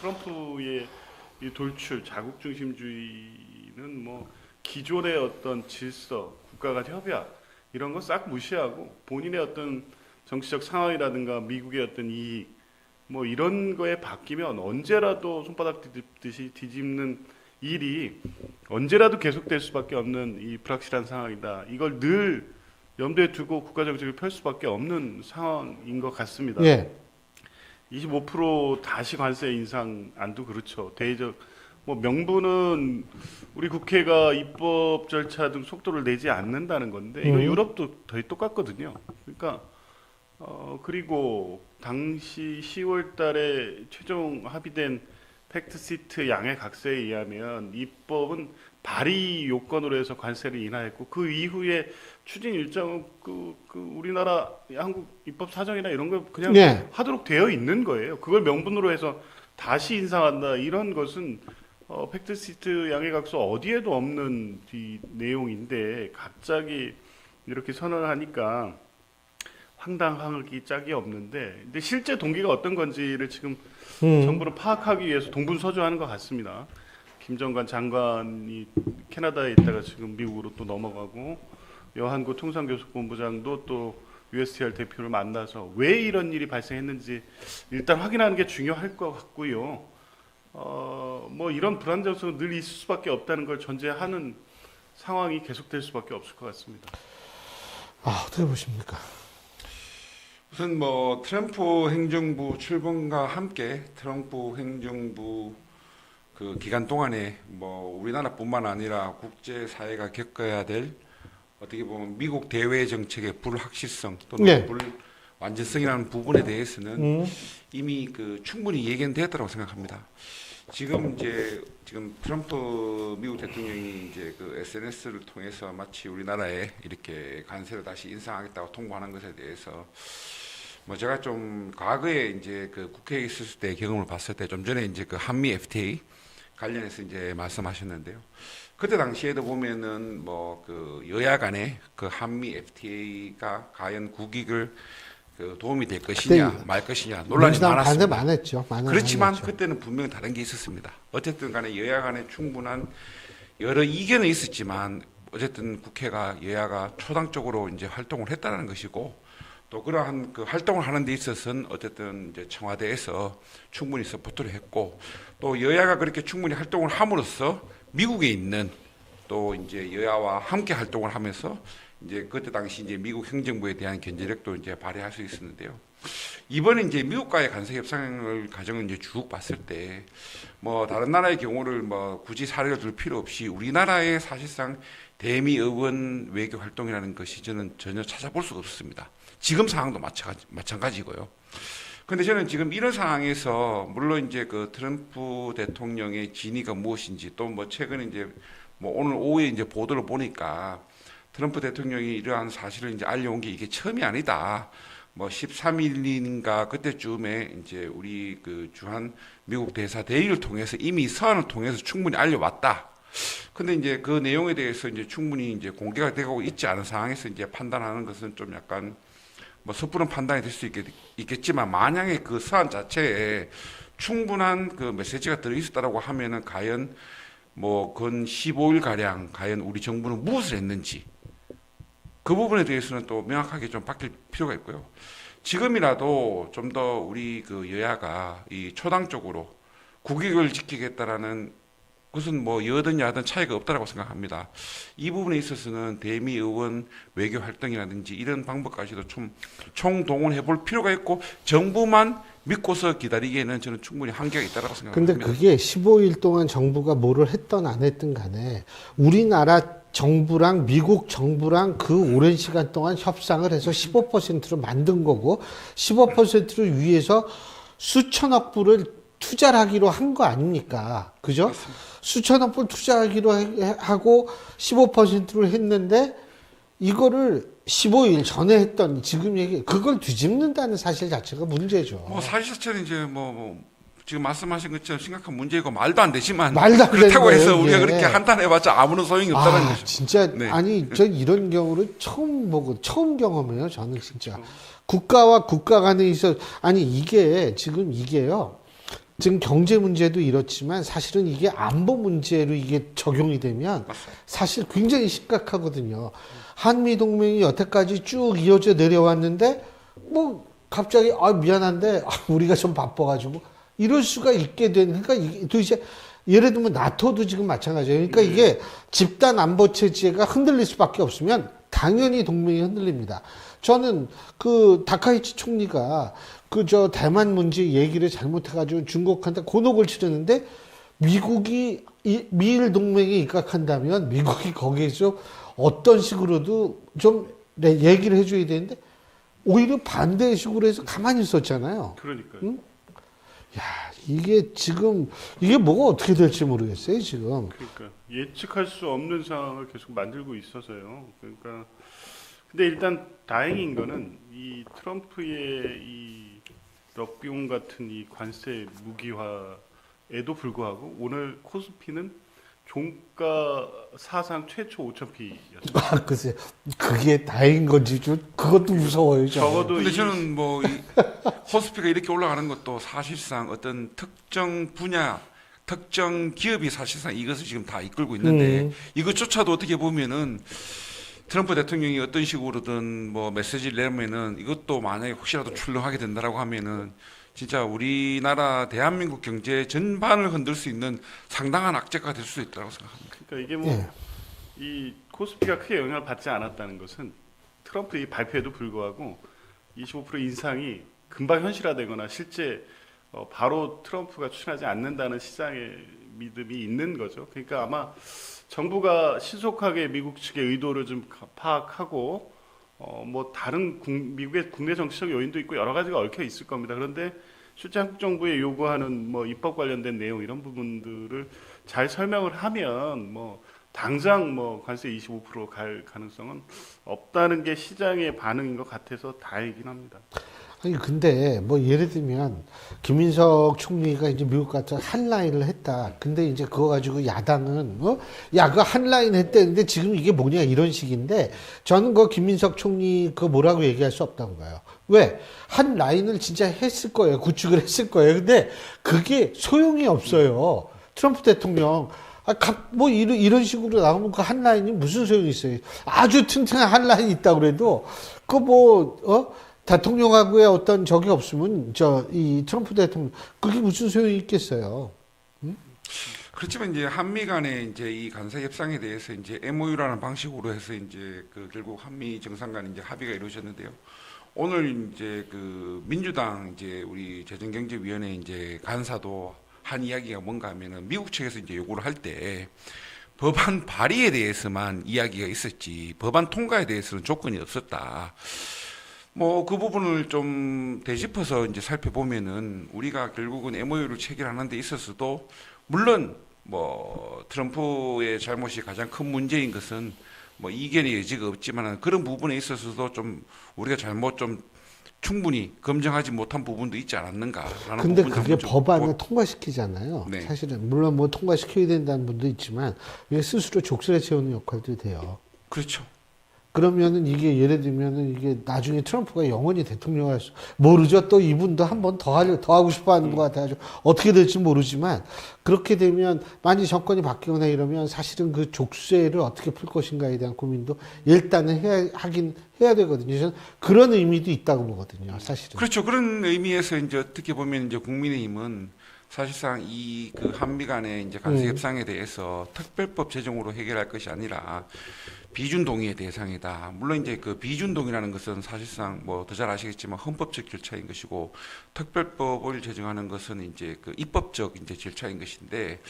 트럼프의 이 돌출, 자국 중심주의는 뭐 기존의 어떤 질서, 국가 간 협약 이런 거 싹 무시하고 본인의 어떤 정치적 상황이라든가 미국의 어떤 이익 뭐 이런 거에 바뀌면 언제라도 손바닥 뒤집듯이 뒤집는 일이 언제라도 계속될 수밖에 없는 이 불확실한 상황이다. 이걸 늘 염두에 두고 국가 정책을 펼 수밖에 없는 상황인 것 같습니다. 예. 25% 다시 관세 인상 안도 그렇죠. 대의적 뭐 명분은 우리 국회가 입법 절차 등 속도를 내지 않는다는 건데 이거 유럽도 거의 똑같거든요. 그러니까 그리고 당시 10월달에 최종 합의된 팩트시트 양해각서에 의하면 입법은 발의 요건으로 해서 관세를 인하했고 그 이후에 추진 일정은 그 우리나라 한국 입법 사정이나 이런 걸 그냥 네. 하도록 되어 있는 거예요. 그걸 명분으로 해서 다시 인상한다 이런 것은 팩트시트 양해각서 어디에도 없는 이 내용인데 갑자기 이렇게 선언하니까 황당하기 짝이 없는데 근데 실제 동기가 어떤 건지를 지금 정부는 파악하기 위해서 동분서주하는 것 같습니다. 김정관 장관이 캐나다에 있다가 지금 미국으로 또 넘어가고 여한구 통상교섭본부장도 또 USTR 대표를 만나서 왜 이런 일이 발생했는지 일단 확인하는 게 중요할 것 같고요. 뭐 이런 불안정성은 늘 있을 수밖에 없다는 걸 전제하는 상황이 계속될 수밖에 없을 것 같습니다. 어떻게 보십니까? 우선 뭐 트럼프 행정부 출범과 함께 트럼프 행정부 그 기간 동안에 뭐 우리나라뿐만 아니라 국제 사회가 겪어야 될 어떻게 보면 미국 대외 정책의 불확실성 또는 네. 불완전성이라는 부분에 대해서는 이미 그 충분히 예견되었다고 생각합니다. 지금 트럼프 미국 대통령이 이제 그 SNS를 통해서 마치 우리나라에 이렇게 관세를 다시 인상하겠다고 통보하는 것에 대해서 뭐 제가 좀 과거에 이제 그 국회에 있었을 때 경험을 봤을 때 좀 전에 이제 그 한미 FTA 관련해서 이제 말씀하셨는데요. 그때 당시에도 보면은 뭐 그 여야 간에 그 한미 FTA가 과연 국익을 그 도움이 될 것이냐 말 것이냐 논란이 많았습니다. 많았죠. 그렇지만 많았죠. 그때는 분명히 다른 게 있었습니다. 어쨌든 간에 여야 간에 충분한 여러 이견은 있었지만 어쨌든 국회가 여야가 초당적으로 이제 활동을 했다는 것이고 또 그러한 그 활동을 하는 데 있어서는 어쨌든 이제 청와대에서 충분히 서포트를 했고 또 여야가 그렇게 충분히 활동을 함으로써 미국에 있는 또 이제 여야와 함께 활동을 하면서 이제 그때 당시 이제 미국 행정부에 대한 견제력도 이제 발휘할 수 있었는데요. 이번에 이제 미국과의 관세 협상을 과정을 이제 쭉 봤을 때 뭐 다른 나라의 경우를 뭐 굳이 사례를 들 필요 없이 우리나라의 사실상 대미 의원 외교 활동이라는 것이 저는 전혀 찾아볼 수가 없습니다. 지금 상황도 마찬가지고요. 근데 저는 지금 이런 상황에서 물론 이제 그 트럼프 대통령의 진위가 무엇인지 또 뭐 최근에 이제 뭐 오늘 오후에 이제 보도를 보니까 트럼프 대통령이 이러한 사실을 이제 알려온 게 이게 처음이 아니다. 뭐 13일인가 그때쯤에 이제 우리 그 주한 미국 대사 대리를 통해서 이미 서한을 통해서 충분히 알려왔다. 근데 이제 그 내용에 대해서 이제 충분히 이제 공개가 되고 있지 않은 상황에서 이제 판단하는 것은 좀 약간 뭐 섣부른 판단이 될 수 있겠지만 만약에 그 서한 자체에 충분한 그 메시지가 들어있었다라고 하면은 과연 뭐 근 15일 가량 과연 우리 정부는 무엇을 했는지 그 부분에 대해서는 또 명확하게 좀 바뀔 필요가 있고요. 지금이라도 좀 더 우리 그 여야가 이 초당적으로 국익을 지키겠다라는 그것은 뭐 여든 야든 차이가 없다라고 생각합니다. 이 부분에 있어서는 대미 의원 외교 활동이라든지 이런 방법까지도 좀 총동원해 볼 필요가 있고 정부만 믿고서 기다리기에는 저는 충분히 한계가 있다고 생각합니다. 근데 그게 15일 동안 정부가 뭐를 했던 안 했던 간에 우리나라 정부랑 미국 정부랑 그 오랜 시간 동안 협상을 해서 15%로 만든 거고 15%를 위해서 수천억 불을 투자를 하기로 한 거 아닙니까? 그죠? 맞습니다. 수천억 불 투자하기로 하고 15%를 했는데 이거를 15일 전에 했던 지금 얘기 그걸 뒤집는다는 사실 자체가 문제죠. 뭐 사실 자체는 이제 뭐 지금 말씀하신 것처럼 심각한 문제이고 말도 안 되지만 말도 안 그렇다고 되는 해서 거예요, 우리가 이게. 그렇게 한탄해봤자 아무런 소용이 없다는 거죠. 진짜 네. 아니 저 이런 경우를 처음 보고 처음 경험해요. 저는 진짜 국가와 국가 간에 있어 아니 이게 지금 이게요. 지금 경제 문제도 이렇지만 사실은 이게 안보 문제로 이게 적용이 되면 사실 굉장히 심각하거든요. 한미 동맹이 여태까지 쭉 이어져 내려왔는데 뭐 갑자기 미안한데 우리가 좀 바빠가지고 이럴 수가 있게 되는 그러니까 이게 도대체 예를 들면 나토도 지금 마찬가지예요. 그러니까 이게 집단 안보 체제가 흔들릴 수밖에 없으면 당연히 동맹이 흔들립니다. 저는 그 다카이치 총리가 대만 문제 얘기를 잘못해가지고 중국한테 곤혹을 치르는데 미국이 미일 동맹에 입각한다면 미국이 거기에서 어떤 식으로도 좀 얘기를 해줘야 되는데 오히려 반대 식으로 해서 가만히 있었잖아요. 그러니까요. 응? 야, 이게 지금 이게 뭐가 어떻게 될지 모르겠어요, 지금. 그러니까 예측할 수 없는 상황을 계속 만들고 있어서요. 그러니까 근데 일단 다행인 거는 이 트럼프의 이 럭비용 같은 이 관세 무기화에도 불구하고 오늘 코스피는 종가 사상 최초 5,000P였어요. 글쎄, 그게 다행인 건지 좀 그것도 무서워요. 적어도 근데 이 저는 뭐 이 코스피가 이렇게 올라가는 것도 사실상 어떤 특정 분야, 특정 기업이 사실상 이것을 지금 다 이끌고 있는데 이것조차도 어떻게 보면은 트럼프 대통령이 어떤 식으로든 뭐 메시지를 내면은 이것도 만약에 혹시라도 출렁하게 된다라고 하면은 진짜 우리나라 대한민국 경제 전반을 흔들 수 있는 상당한 악재가 될 수 있다고 생각합니다. 그러니까 이게 뭐 이 코스피가 크게 영향을 받지 않았다는 것은 트럼프 이 발표에도 불구하고 25% 인상이 금방 현실화되거나 실제 바로 트럼프가 추진하지 않는다는 시장의 믿음이 있는 거죠. 그러니까 아마 정부가 신속하게 미국 측의 의도를 좀 파악하고 뭐 다른 미국의 국내 정치적 요인도 있고 여러 가지가 얽혀 있을 겁니다. 그런데 실제 한국 정부에 요구하는 뭐 입법 관련된 내용 이런 부분들을 잘 설명을 하면 뭐 당장 뭐 관세 25%갈 가능성은 없다는 게 시장의 반응인 것 같아서 다행이긴 합니다. 아니 근데 뭐 예를 들면 김민석 총리가 이제 미국 가서 한 라인을 했다. 근데 이제 그거 가지고 야당은 야 그거 한 라인 했대는데 지금 이게 뭐냐 이런 식인데 저는 그 김민석 총리 그 뭐라고 얘기할 수 없다고 봐요. 왜? 한 라인을 진짜 했을 거예요. 구축을 했을 거예요. 근데 그게 소용이 없어요. 트럼프 대통령 뭐 이런 식으로 나오면 그 한 라인이 무슨 소용이 있어요. 아주 튼튼한 한 라인이 있다 그래도 그 대통령하고의 어떤 적이 없으면 이 트럼프 대통령 그게 무슨 소용이 있겠어요? 응? 그렇지만 이제 한미 간의 이제 이 관세 협상에 대해서 이제 MOU라는 방식으로 해서 이제 그 결국 한미 정상 간 이제 합의가 이루어졌는데요. 오늘 이제 그 민주당 이제 우리 재정경제위원회 이제 간사도 한 이야기가 뭔가 하면은 미국 측에서 이제 요구를 할 때 법안 발의에 대해서만 이야기가 있었지 법안 통과에 대해서는 조건이 없었다. 뭐 그 부분을 좀 되짚어서 이제 살펴보면은 우리가 결국은 MOU를 체결하는 데 있어서도 물론 뭐 트럼프의 잘못이 가장 큰 문제인 것은 뭐 이견의 여지가 없지만은 그런 부분에 있어서도 좀 우리가 잘못 좀 충분히 검증하지 못한 부분도 있지 않았는가라는 근데 부분 그게 법안을 통과시키잖아요. 네. 사실은 물론 뭐 통과시켜야 된다는 분도 있지만 이게 스스로 족쇄를 채우는 역할도 돼요. 그렇죠. 그러면은 이게 예를 들면은 이게 나중에 트럼프가 영원히 대통령 할 수, 모르죠. 또 이분도 한 번 더 하고 싶어 하는 것 같아가지고 어떻게 될지 모르지만 그렇게 되면 만약 정권이 바뀌거나 이러면 사실은 그 족쇄를 어떻게 풀 것인가에 대한 고민도 일단은 해야 되거든요. 저는 그런 의미도 있다고 보거든요. 사실은. 그렇죠. 그런 의미에서 이제 어떻게 보면 이제 국민의힘은 사실상 이 그 한미 간의 이제 관세 협상에 대해서 특별법 제정으로 해결할 것이 아니라 비준 동의의 대상이다. 물론 이제 그 비준 동의라는 것은 사실상 뭐 더 잘 아시겠지만 헌법적 절차인 것이고 특별법을 제정하는 것은 이제 그 입법적 이제 절차인 것인데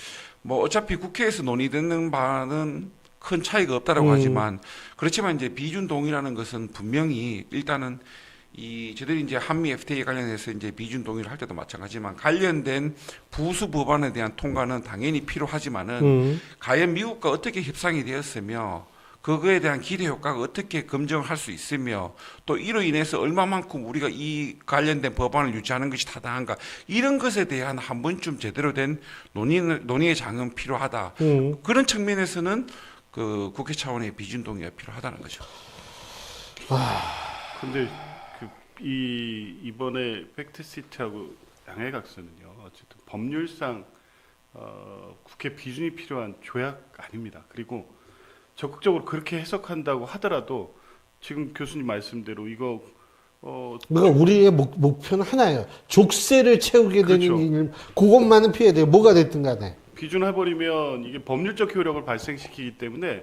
뭐 어차피 국회에서 논의되는 바는 큰 차이가 없다라고 하지만 그렇지만 이제 비준 동의라는 것은 분명히 일단은 이 저들이 이제 한미 FTA 관련해서 이제 비준 동의를 할 때도 마찬가지지만 관련된 부수 법안에 대한 통과는 당연히 필요하지만은 과연 미국과 어떻게 협상이 되었으며 그거에 대한 기대 효과가 어떻게 검증할 수 있으며 또 이로 인해서 얼마만큼 우리가 이 관련된 법안을 유지하는 것이 타당한가 이런 것에 대한 한 번쯤 제대로 된 논의의 장은 필요하다. 그런 측면에서는 그 국회 차원의 비준 동의가 필요하다는 거죠. 근데 이번에 팩트시트하고 양해각서는요. 어쨌든 법률상 국회 비준이 필요한 조약 아닙니다. 그리고 적극적으로 그렇게 해석한다고 하더라도 지금 교수님 말씀대로 이거 그러니까 우리의 목표는 하나예요. 족쇄를 채우게 되는 그렇죠. 일, 그것만은 피해야 돼요. 뭐가 됐든 간에. 비준해버리면 이게 법률적 효력을 발생시키기 때문에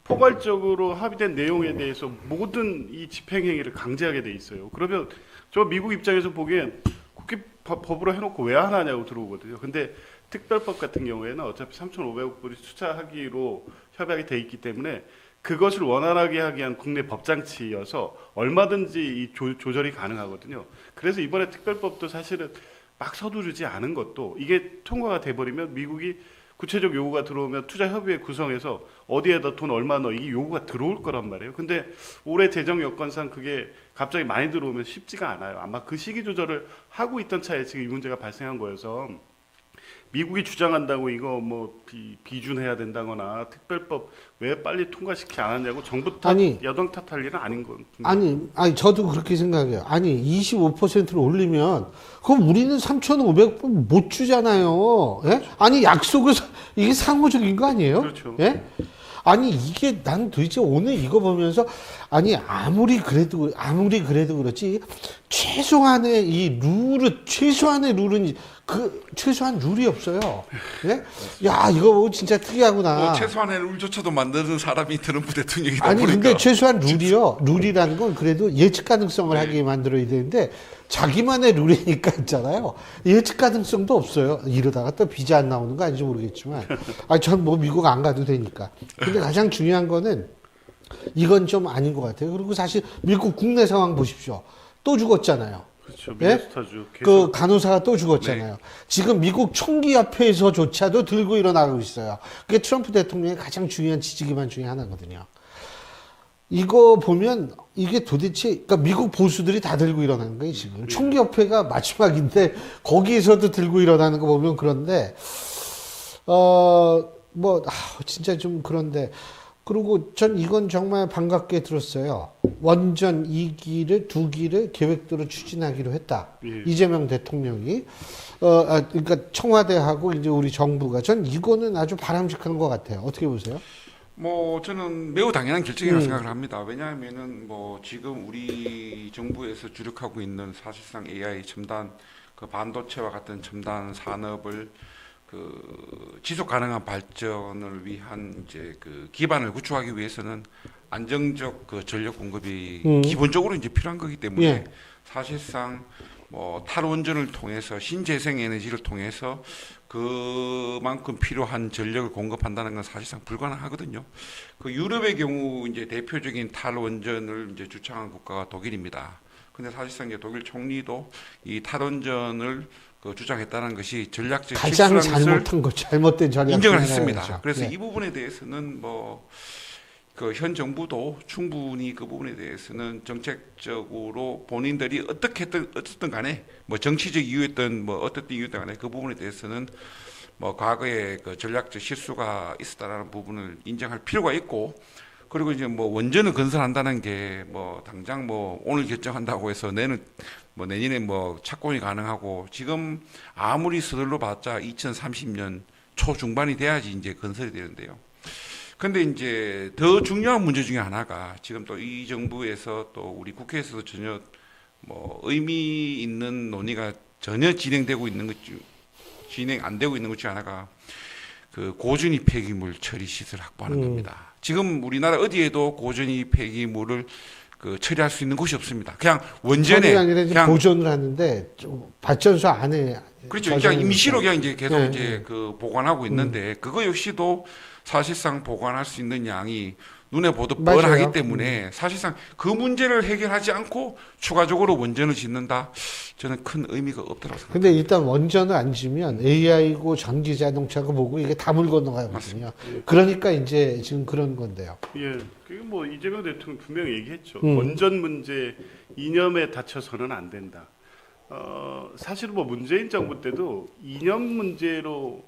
포괄적으로 합의된 내용에 대해서 모든 이 집행행위를 강제하게 돼 있어요. 그러면 저 미국 입장에서 보기엔 국회 법으로 해놓고 왜 안 하냐고 들어오거든요. 근데 특별법 같은 경우에는 어차피 3,500억 불이 투자하기로 협약이 돼 있기 때문에 그것을 원활하게 하기 위한 국내 법장치여서 얼마든지 이 조절이 가능하거든요. 그래서 이번에 특별법도 사실은 막 서두르지 않은 것도 이게 통과가 돼버리면 미국이 구체적 요구가 들어오면 투자협의회 구성해서 어디에다 돈 얼마 넣어 이 요구가 들어올 거란 말이에요. 근데 올해 재정 여건상 그게 갑자기 많이 들어오면 쉽지가 않아요. 아마 그 시기 조절을 하고 있던 차에 지금 이 문제가 발생한 거여서 미국이 주장한다고 이거 뭐 비준해야 된다거나 특별법 왜 빨리 통과시키지 않았냐고 정부 탓, 여당 탓할 일은 아닌 거. 아니 저도 그렇게 생각해요. 아니 25%를 올리면 그럼 우리는 3,500원 못 주잖아요. 예? 아니 약속을 이게 상호적인 거 아니에요? 그렇죠. 예? 아니 이게 난 도대체 오늘 이거 보면서 아니 아무리 그래도 그렇지 최소한의 이 룰은 그 최소한 룰이 없어요. 예? 야 이거 뭐 진짜 특이하구나. 뭐 최소한의 룰조차도 만드는 사람이 트럼프 대통령이다 아니 보니까. 근데 최소한 룰이라는 건 그래도 예측 가능성을 하게 만들어야 되는데 자기만의 룰이니까 있잖아요. 예측 가능성도 없어요. 이러다가 또 비자 안 나오는 거 아닌지 모르겠지만, 전 뭐 미국 안 가도 되니까. 근데 가장 중요한 거는 이건 좀 아닌 것 같아요. 그리고 사실 미국 국내 상황 보십시오. 또 죽었잖아요. 그렇죠. 예? 미네소타주 그 간호사가 또 죽었잖아요. 지금 미국 총기협회에서조차도 들고 일어나고 있어요. 그게 트럼프 대통령의 가장 중요한 지지기반 중에 하나거든요. 이거 보면 이게 도대체 그러니까 미국 보수들이 다 들고 일어나는 거예요 지금. 총기협회가 마지막인데 거기에서도 들고 일어나는 거 보면 그런데 진짜 좀 그런데 그리고 전 이건 정말 반갑게 들었어요. 원전 2기를 2기를 계획대로 추진하기로 했다. 예. 이재명 대통령이 그러니까 청와대하고 이제 우리 정부가 전 이거는 아주 바람직한 것 같아요. 어떻게 보세요? 뭐 저는 매우 당연한 결정이라고 생각을 합니다. 왜냐하면은 뭐 지금 우리 정부에서 주력하고 있는 사실상 AI 첨단 그 반도체와 같은 첨단 산업을 그 지속 가능한 발전을 위한 이제 그 기반을 구축하기 위해서는 안정적 그 전력 공급이 기본적으로 이제 필요한 거기 때문에 예. 사실상 뭐 탈원전을 통해서 신재생 에너지를 통해서 그만큼 필요한 전력을 공급한다는 건 사실상 불가능하거든요. 그 유럽의 경우 이제 대표적인 탈원전을 이제 주창한 국가가 독일입니다. 근데 사실상 이제 독일 총리도 이 탈원전을 그 주장했다는 것이 전략적 가장 실수라는 잘못한 거, 잘못된 전략 인정을 했습니다. 해야죠. 그래서 예. 이 부분에 대해서는 뭐 그 현 정부도 충분히 그 부분에 대해서는 정책적으로 본인들이 어떻든 간에 뭐 정치적 이유였든 뭐 어떻든 이유였든 간에 그 부분에 대해서는 뭐 과거에 그 전략적 실수가 있었다라는 부분을 인정할 필요가 있고 그리고 이제 뭐 원전을 건설한다는 게 뭐 당장 뭐 오늘 결정한다고 해서 내년에 뭐 착공이 가능하고 지금 아무리 서둘러 봤자 2030년 초중반이 돼야지 이제 건설이 되는데요. 근데 이제 더 중요한 문제 중에 하나가 지금 또 이 정부에서 또 우리 국회에서도 전혀 뭐 의미 있는 논의가 전혀 진행 안 되고 있는 것 중에 하나가 그 고준위 폐기물 처리 시설 확보하는 겁니다. 지금 우리나라 어디에도 고준위 폐기물을 그 처리할 수 있는 곳이 없습니다. 그냥 원전에 아니라 그냥 보존을 하는데 좀 발전소 안에 그렇죠. 그냥 임시로 그냥 이제 계속 예, 이제 그 보관하고 있는데 그거 역시도 사실상 보관할 수 있는 양이 눈에 보듯 맞아요. 뻔하기 때문에 사실상 그 문제를 해결하지 않고 추가적으로 원전을 짓는다. 저는 큰 의미가 없더라고 생각합니다. 근데 일단 원전을 안 지면 AI고 전기 자동차고 뭐고 이게 다 물 건너가거든요. 그러니까 이제 지금 그런 건데요. 예, 그게 뭐 이재명 대통령 분명히 얘기했죠. 원전 문제 이념에 닫혀서는 안 된다. 사실 뭐 문재인 정부 때도 이념 문제로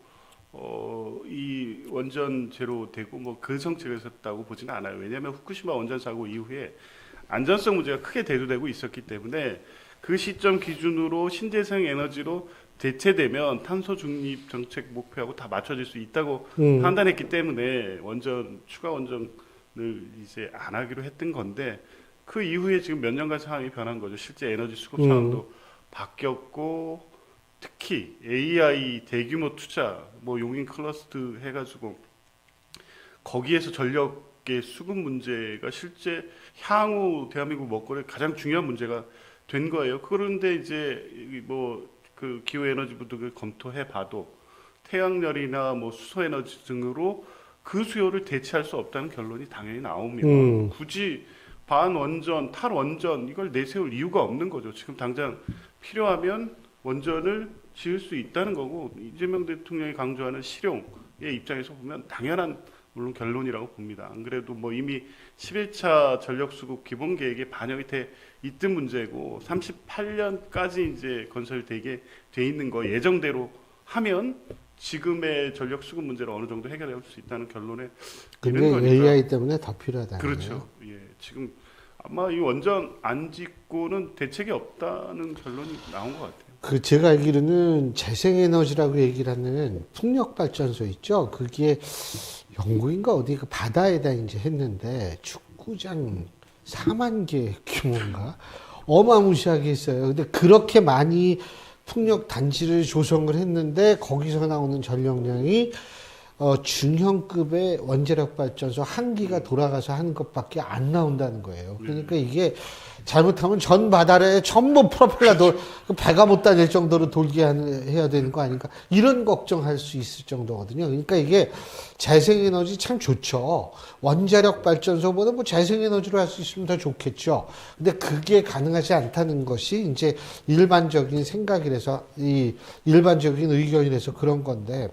이 원전제로 되고 뭐 그 정책을 썼다고 보지는 않아요. 왜냐하면 후쿠시마 원전 사고 이후에 안전성 문제가 크게 대두되고 있었기 때문에 그 시점 기준으로 신재생 에너지로 대체되면 탄소 중립 정책 목표하고 다 맞춰질 수 있다고 판단했기 때문에 추가 원전을 이제 안 하기로 했던 건데 그 이후에 지금 몇 년간 상황이 변한 거죠. 실제 에너지 수급 상황도 바뀌었고 특히 AI 대규모 투자, 뭐 용인 클러스터 해가지고 거기에서 전력의 수급 문제가 실제 향후 대한민국 먹거리의 가장 중요한 문제가 된 거예요. 그런데 이제 뭐 그 기후 에너지부도 검토해봐도 태양열이나 뭐 수소 에너지 등으로 그 수요를 대체할 수 없다는 결론이 당연히 나오면 굳이 반원전, 탈원전 이걸 내세울 이유가 없는 거죠. 지금 당장 필요하면 원전을 지을 수 있다는 거고 이재명 대통령이 강조하는 실용의 입장에서 보면 당연한 물론 결론이라고 봅니다. 안 그래도 뭐 이미 11차 전력수급 기본계획에 반영이 돼 있던 문제고 38년까지 이제 건설되게 돼 있는 거 예정대로 하면 지금의 전력수급 문제를 어느 정도 해결할 수 있다는 결론에 근데 이른 거니까. AI 때문에 더 필요하다. 그렇죠. 예, 지금 아마 이 원전 안 짓고는 대책이 없다는 결론이 나온 것 같아요. 그 제가 알기로는 재생에너지라고 얘기를 하는 풍력발전소 있죠. 그게 영국인가 어디 그 바다에다 이제 했는데 축구장 4만 개 규모인가 어마무시하게 했어요. 근데 그렇게 많이 풍력 단지를 조성을 했는데 거기서 나오는 전력량이 중형급의 원자력 발전소 한 기가 돌아가서 하는 것밖에 안 나온다는 거예요. 그러니까 이게 잘못하면 전 바다를 전부 프로펠러 배가 못 다닐 정도로 돌게 해야 되는 거 아닌가 이런 걱정할 수 있을 정도거든요. 그러니까 이게 재생에너지 참 좋죠. 원자력 발전소보다 뭐 재생에너지로 할 수 있으면 더 좋겠죠. 근데 그게 가능하지 않다는 것이 이제 일반적인 생각이라서 이 일반적인 의견이라서 그런 건데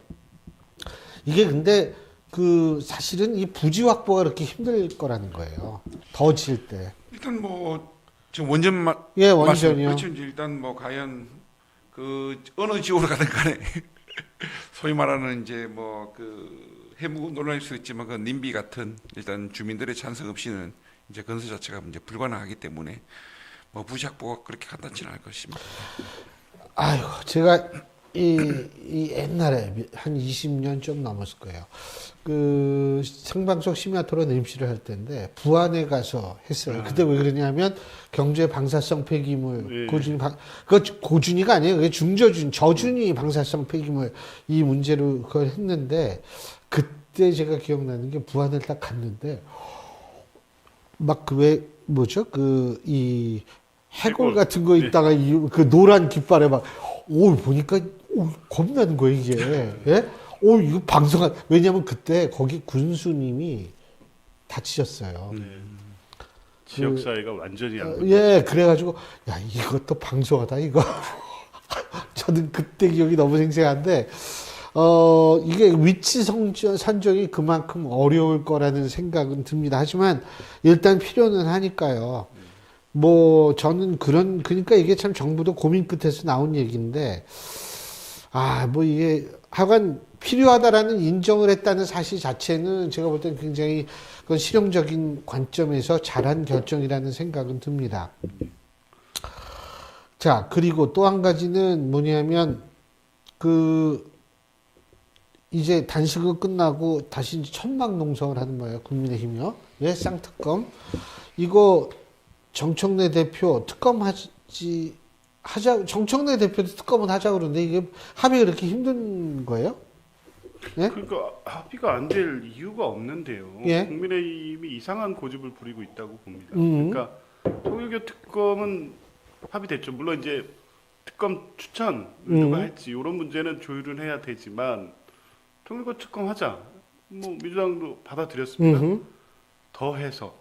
이게 근데 그 사실은 이 부지 확보가 그렇게 힘들 거라는 거예요. 더 질 때. 일단 뭐 지금 원전만 예, 원전이요. 그렇죠. 일단 뭐 과연 그 어느 지역으로 가든 간에 소위 말하는 이제 뭐 그 해무 논란일 수 있지만 그 님비 같은 일단 주민들의 찬성 없이는 이제 건설 자체가 이제 불가능하기 때문에 뭐 부지 확보가 그렇게 간단치는 않을 것입니다. 아이고, 제가 이 옛날에 한 20년 좀 넘었을 거예요. 그 생방송 심야 토론 MC를 할 때인데 부안에 가서 했어요. 그때 왜 그러냐면 경제 방사성 폐기물 그 고준위가 아니에요. 그게 저준위 방사성 폐기물 이 문제로 그걸 했는데 그때 제가 기억나는 게 부안을 딱 갔는데 막 그 왜 뭐죠? 그 이 해골 같은 거 있다가 그 노란 깃발에 막 보니까 겁나는 거예요, 이게. 예? 이거 방송한, 왜냐면 그때 거기 군수님이 다치셨어요. 지역사회가 완전히 안 예, 그래가지고, 야, 이것도 방송하다, 이거. 저는 그때 기억이 너무 생생한데, 이게 위치 선정이 그만큼 어려울 거라는 생각은 듭니다. 하지만 일단 필요는 하니까요. 뭐 저는 그러니까 이게 참 정부도 고민 끝에서 나온 얘기인데 뭐 이게 하여간 필요하다라는 인정을 했다는 사실 자체는 제가 볼 땐 굉장히 그건 실용적인 관점에서 잘한 결정이라는 생각은 듭니다. 자, 그리고 또 한 가지는 뭐냐면 이제 단식은 끝나고 다시 이제 천막 농성을 하는 거예요. 국민의힘이요. 예, 쌍특검. 이거 정청래 대표 정청래 대표도 특검은 하자 그러는데 이게 합의가 그렇게 힘든 거예요? 예? 그러니까 합의가 안 될 이유가 없는데요. 예? 국민의힘이 이상한 고집을 부리고 있다고 봅니다. 그러니까 통일교 특검은 합의됐죠. 물론 이제 특검 추천 누가 할지 이런 문제는 조율은 해야 되지만 통일교 특검 하자. 뭐 민주당도 받아들였습니다. 더해서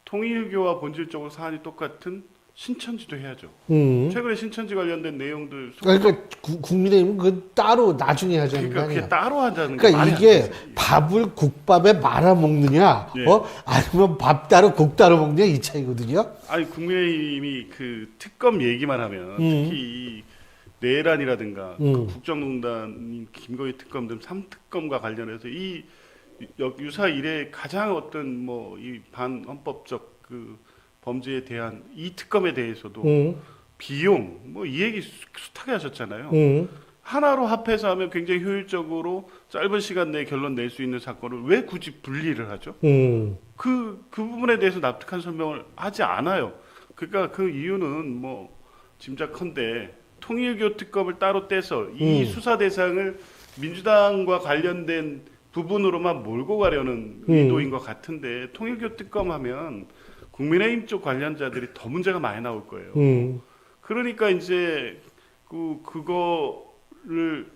통일교와 본질적으로 사안이 똑같은 신천지도 해야죠. 최근에 신천지 관련된 내용들. 그러니까 국민의힘은 그 따로 나중에 하자는 거 그러니까 아니야. 그게 따로 하자는 거 그러니까 이게 밥을 국밥에 말아 먹느냐, 예. 아니면 밥 따로 국 따로 먹느냐 이 차이거든요. 아니 국민의힘이 그 특검 얘기만 하면 특히 이 내란이라든가 그 국정농단, 김건희 특검 등 3특검과 관련해서 이 유사 이래 가장 어떤 뭐 이 반헌법적 그 범죄에 대한 이 특검에 대해서도 비용 뭐 이 얘기 숱하게 하셨잖아요. 하나로 합해서 하면 굉장히 효율적으로 짧은 시간 내에 결론 낼 수 있는 사건을 왜 굳이 분리를 하죠? 그 부분에 대해서 납득한 설명을 하지 않아요. 그러니까 그 이유는 뭐 짐작컨대 통일교 특검을 따로 떼서 이 수사 대상을 민주당과 관련된 부분으로만 몰고 가려는 의도인 것 같은데 통일교 특검하면 국민의힘 쪽 관련자들이 더 문제가 많이 나올 거예요. 그러니까 이제 그거를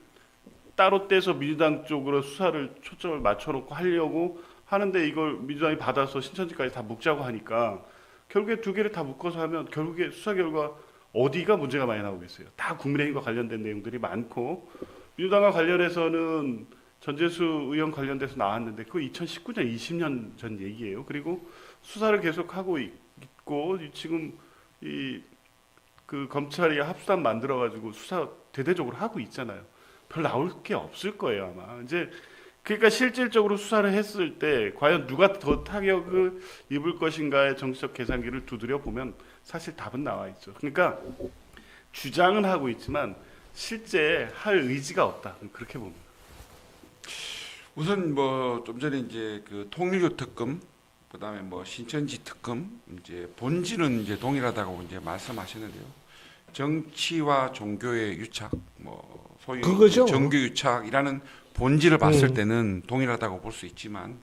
따로 떼서 민주당 쪽으로 수사를 초점을 맞춰놓고 하려고 하는데 이걸 민주당이 받아서 신천지까지 다 묶자고 하니까 결국에 두 개를 다 묶어서 하면 결국에 수사 결과 어디가 문제가 많이 나오겠어요. 다 국민의힘과 관련된 내용들이 많고 민주당과 관련해서는 전재수 의원 관련돼서 나왔는데 그거 2019년 20년 전 얘기예요. 그리고 수사를 계속하고 있고 지금 그 검찰이 합수단 만들어가지고 수사 대대적으로 하고 있잖아요. 별 나올 게 없을 거예요 아마. 이제 그러니까 실질적으로 수사를 했을 때 과연 누가 더 타격을 입을 것인가의 정치적 계산기를 두드려 보면 사실 답은 나와 있죠. 그러니까 주장은 하고 있지만 실제 할 의지가 없다. 그렇게 봅니다. 우선 뭐 좀 전에 이제 그 통일교 특검, 그다음에 뭐 신천지 특검 이제 본질은 이제 동일하다고 이제 말씀하셨는데요. 정치와 종교의 유착, 뭐 소위 그거죠. 정교 유착이라는 본질을 봤을 때는 동일하다고 볼 수 있지만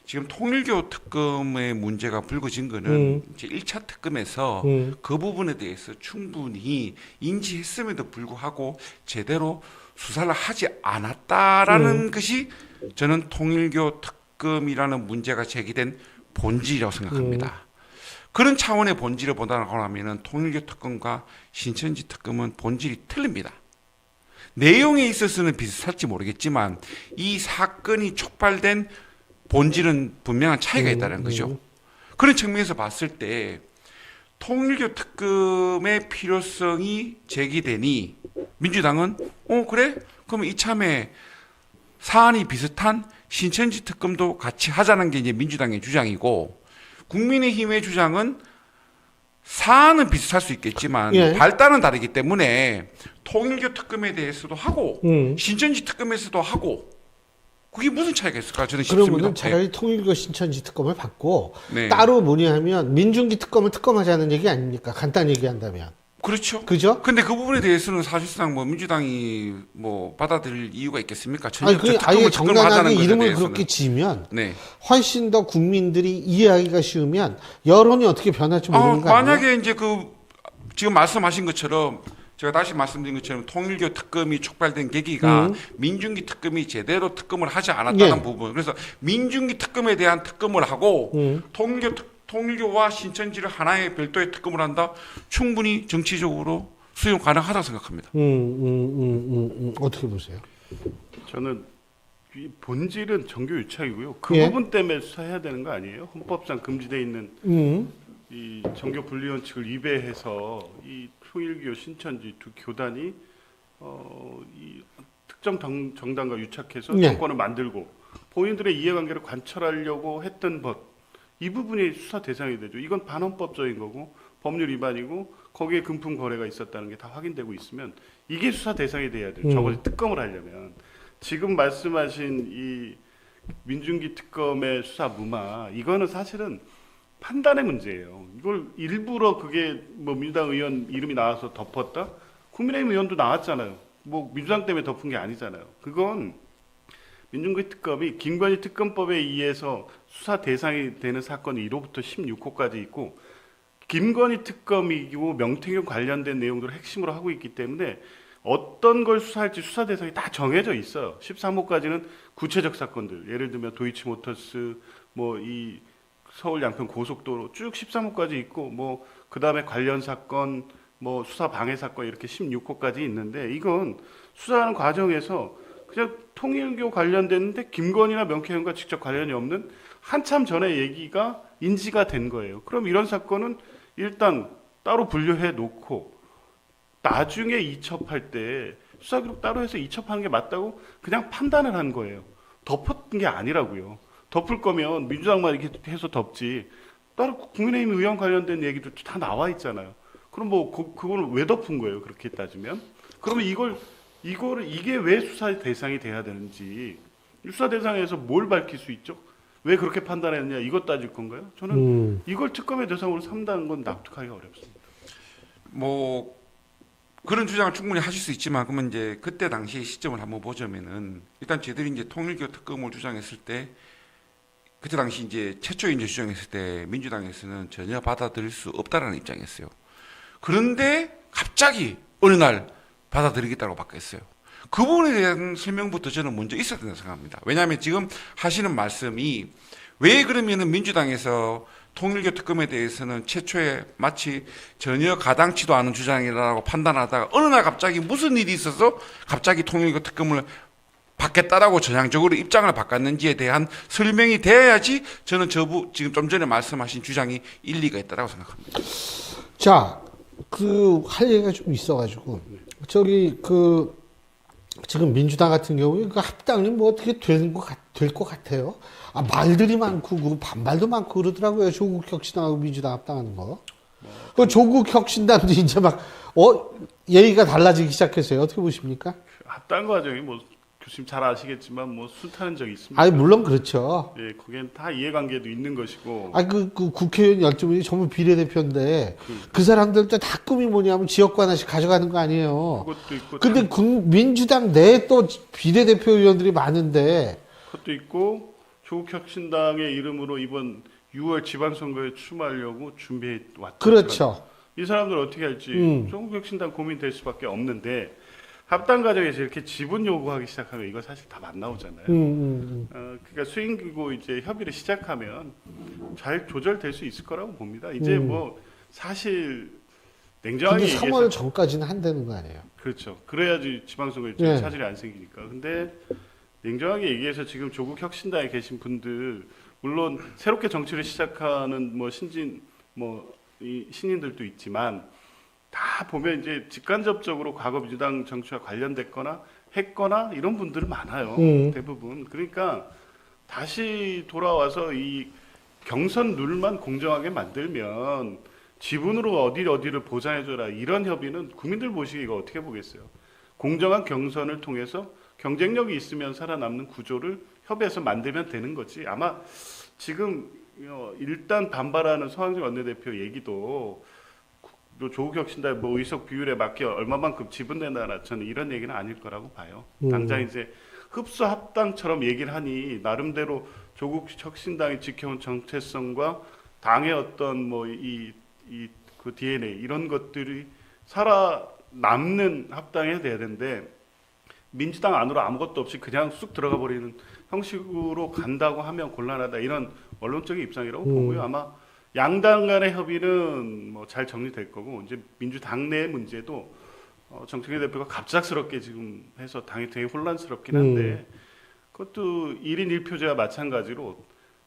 지금 통일교 특검의 문제가 불거진 거는 이제 1차 특검에서 그 부분에 대해서 충분히 인지했음에도 불구하고 제대로 수사를 하지 않았다라는 것이 저는 통일교 특검이라는 문제가 제기된 본질이라고 생각합니다. 그런 차원의 본질을 보다고 하면은 통일교 특검과 신천지 특검은 본질이 틀립니다. 내용에 있어서는 비슷할지 모르겠지만 이 사건이 촉발된 본질은 분명한 차이가 있다는 거죠. 그런 측면에서 봤을 때 통일교 특검의 필요성이 제기되니 민주당은 그래? 그럼 이참에 사안이 비슷한 신천지 특검도 같이 하자는 게 이제 민주당의 주장이고 국민의힘의 주장은 사안은 비슷할 수 있겠지만 발단은 다르기 때문에 통일교 특검에 대해서도 하고 신천지 특검에서도 하고 그게 무슨 차이가 있을까 저는 싶습니다. 그러면 차라리 통일교 신천지 특검을 받고 네. 따로 하면 민중기 특검을 특검하자는 얘기 아닙니까? 간단히 얘기한다면. 그렇죠. 그죠? 근데 그 부분에 대해서는 사실상 뭐 민주당이 뭐 받아들일 이유가 있겠습니까? 아니, 그 아예 정당하게 이름을 대해서는. 그렇게 지으면 네. 훨씬 더 국민들이 이해하기가 쉬우면 여론이 어떻게 변할지 모르는 거 아니에요? 만약에 이제 그 지금 말씀하신 것처럼 제가 다시 말씀드린 것처럼 통일교 특검이 촉발된 계기가 민중기 특검이 제대로 특검을 하지 않았다는 부분. 그래서 민중기 특검에 대한 특검을 하고 통일교와 신천지를 하나의 별도의 특검을 한다. 충분히 정치적으로 수용 가능하다고 생각합니다. 어떻게 보세요? 저는 이 본질은 정교 유착이고요. 그 예. 부분 때문에 수사해야 되는 거 아니에요? 헌법상 금지되어 있는 이 정교 분리 원칙을 위배해서 이 통일교 신천지 두 교단이 이 특정 정당과 유착해서 네. 정권을 만들고 본인들의 이해관계를 관철하려고 했던 것, 이 부분이 수사 대상이 되죠. 이건 반헌법적인 거고 법률 위반이고 거기에 금품 거래가 있었다는 게 다 확인되고 있으면 이게 수사 대상이 돼야 돼요. 적어도 특검을 하려면. 지금 말씀하신 이 민중기 특검의 수사 무마, 이거는 사실은 판단의 문제예요. 이걸 일부러 그게 뭐 민주당 의원 이름이 나와서 덮었다? 국민의힘 의원도 나왔잖아요. 뭐 민주당 때문에 덮은 게 아니잖아요. 그건 민중기 특검이 김건희 특검법에 의해서 수사 대상이 되는 사건이 1호부터 16호까지 있고 김건희 특검이고 명태균 관련된 내용들을 핵심으로 하고 있기 때문에 어떤 걸 수사할지 수사 대상이 다 정해져 있어요. 13호까지는 구체적 사건들, 예를 들면 도이치모터스, 뭐 이 서울 양평 고속도로 쭉 13호까지 있고 뭐 그다음에 관련 사건, 뭐 수사 방해 사건 이렇게 16호까지 있는데 이건 수사하는 과정에서 그냥 통일교 관련됐는데 김건희나 명태균과 직접 관련이 없는 한참 전에 얘기가 인지가 된 거예요. 그럼 이런 사건은 일단 따로 분류해 놓고 나중에 이첩할 때 수사기록 따로 해서 이첩하는 게 맞다고 그냥 판단을 한 거예요. 덮은 게 아니라고요. 덮을 거면 민주당만 이렇게 해서 덮지. 따로 국민의힘 의원 관련된 얘기도 다 나와 있잖아요. 그럼 뭐 그거는 왜 덮은 거예요? 그렇게 따지면. 그러면 이걸 이게 왜 수사 대상이 돼야 되는지, 수사 대상에서 뭘 밝힐 수 있죠? 왜 그렇게 판단했느냐 이것 따질 건가요? 저는 이걸 특검의 대상으로 삼다는 건 납득하기가 어렵습니다. 뭐 그런 주장을 충분히 하실 수 있지만 그러면 이제 그때 당시 시점을 한번 보자면은 일단 저희들이 이제 통일교 특검을 주장했을 때 그때 당시 이제 최초에 이제 주장했을 때 민주당에서는 전혀 받아들일 수 없다라는 입장이었어요. 그런데 갑자기 어느 날 받아들이겠다고 바뀌었어요. 그 부분에 대한 설명부터 저는 먼저 있어야 된다고 생각합니다. 왜냐하면 지금 하시는 말씀이 왜 그러면은 민주당에서 통일교 특검에 대해서는 최초에 마치 전혀 가당치도 않은 주장이라고 판단하다가 어느 날 갑자기 무슨 일이 있어서 갑자기 통일교 특검을 받겠다라고 전향적으로 입장을 바꿨는지에 대한 설명이 돼야지 저는 지금 좀 전에 말씀하신 주장이 일리가 있다고 생각합니다. 자, 할 얘기가 좀 있어가지고, 지금 민주당 같은 경우에 그 합당이 뭐 어떻게 될 것 같아요? 말들이 많고, 반발도 많고 그러더라고요. 조국 혁신당하고 민주당 합당하는 거. 그 조국 혁신당도 이제 예의가 달라지기 시작했어요. 어떻게 보십니까? 합당 과정이 뭐 교수님 잘 아시겠지만 뭐 순탄한 적이 있습니다. 물론 그렇죠. 예, 거기엔 다 이해관계도 있는 것이고. 그 국회의원 12분이 전부 비례대표인데 그 사람들도 다 꿈이 뭐냐면 지역구 하나씩 가져가는 거 아니에요. 그것도 있고. 근데 민주당 내에 또 비례대표 의원들이 많은데. 그것도 있고 조국혁신당의 이름으로 이번 6월 지방선거에 출마하려고 준비해 왔죠. 그렇죠. 이 사람들 어떻게 할지 조국혁신당 고민될 수밖에 없는데 합당 과정에서 이렇게 지분 요구하기 시작하면 이거 사실 다 안 나오잖아요. 그러니까 수행기구 이제 협의를 시작하면 잘 조절될 수 있을 거라고 봅니다. 이제 뭐 사실 냉정하게 근데 얘기해서 3월 전까지는 한다는 거 아니에요? 그렇죠. 그래야지 지방선거에 네. 차질이 안 생기니까. 근데 냉정하게 얘기해서 지금 조국 혁신당에 계신 분들 물론 새롭게 정치를 시작하는 뭐 신진 이 신인들도 있지만 다 보면 이제 직간접적으로 과거 민주당 정치와 관련됐거나 했거나 이런 분들 많아요. 대부분. 그러니까 다시 돌아와서 이 경선 룰만 공정하게 만들면 지분으로 어디를 보장해줘라 이런 협의는 국민들 보시기에 이거 어떻게 보겠어요. 공정한 경선을 통해서 경쟁력이 있으면 살아남는 구조를 협의해서 만들면 되는 거지. 아마 지금 일단 반발하는 서항진 원내대표 얘기도 조국 혁신당 뭐 의석 비율에 맞게 얼마만큼 지분내나 저는 이런 얘기는 아닐 거라고 봐요. 당장 이제 흡수 합당처럼 얘기를 하니 나름대로 조국 혁신당이 지켜온 정체성과 당의 어떤 그 DNA 이런 것들이 살아남는 합당이 돼야 되는데 민주당 안으로 아무것도 없이 그냥 쑥 들어가 버리는 형식으로 간다고 하면 곤란하다 이런 원론적인 입장이라고 보고요. 아마 양당 간의 협의는 뭐 잘 정리될 거고 이제 민주당 내 문제도 정청래 대표가 갑작스럽게 지금 해서 당이 되게 혼란스럽긴 한데 그것도 1인 1표제와 마찬가지로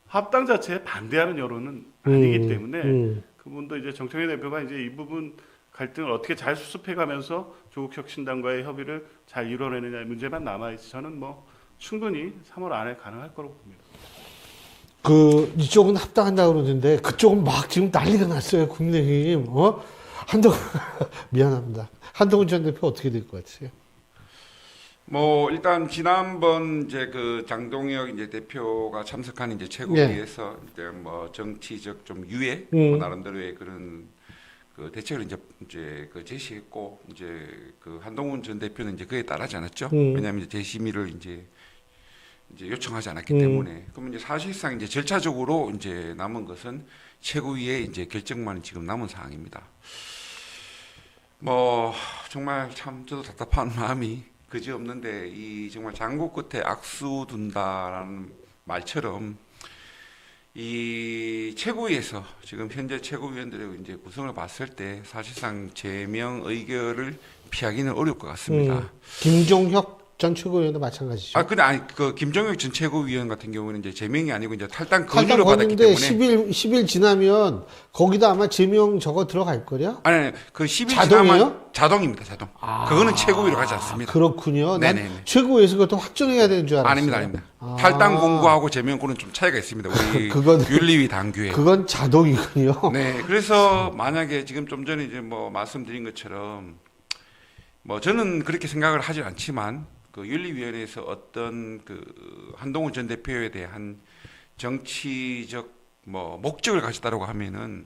합당 자체에 반대하는 여론은 아니기 때문에 그분도 이제 정청래 대표가 이제 이 부분 갈등을 어떻게 잘 수습해가면서 조국 혁신당과의 협의를 잘 이뤄내느냐의 문제만 남아있어 저는 뭐 충분히 3월 안에 가능할 거라고 봅니다. 이쪽은 합당한다고 그러는데 그쪽은 막 지금 난리가 났어요. 국민의힘. 미안합니다. 한동훈 전 대표 어떻게 될 것 같아요? 뭐 일단 지난번 이제 그 장동혁 이제 대표가 참석한 이제 최고위에서 이제 뭐 정치적 좀 유예 뭐 나름대로의 그런 그 대책을 이제 그 제시했고 이제 그 한동훈 전 대표는 이제 그에 따르지 않았죠. 왜냐하면 이제 재심의를 이제 요청하지 않았기 때문에 그러면 이제 사실상 이제 절차적으로 이제 남은 것은 최고위의 이제 결정만 지금 남은 상황입니다. 뭐 정말 참 저도 답답한 마음이 그지없는데 이 정말 장고 끝에 악수 둔다라는 말처럼 이 최고위에서 지금 현재 최고위원들의 이제 구성을 봤을 때 사실상 제명 의결을 피하기는 어려울 것 같습니다. 김종혁 전 최고위원도 마찬가지죠. 근데 그 김종혁 전 최고위원 같은 경우는 이제 제명이 아니고 이제 탈당 건의를 받았기 건인데 때문에 10일 지나면 거기다 아마 제명 저거 들어갈 거냐? 아니 그 10일 자동이에요? 지나면 자동입니다. 자동. 그거는 최고위로 가지 않습니다. 그렇군요. 난 네네네. 최고위에서 그것도 확정해야 되는 줄 알았어요. 아닙니다. 탈당 공고하고 제명권은 좀 차이가 있습니다. 우리 윤리위 당규에. 그건 자동이군요. 네, 그래서 만약에 지금 좀 전에 이제 뭐 말씀드린 것처럼 뭐 저는 그렇게 생각을 하지 않지만 그 윤리위원회에서 어떤 그 한동훈 전 대표에 대한 정치적 뭐 목적을 가졌다고 하면은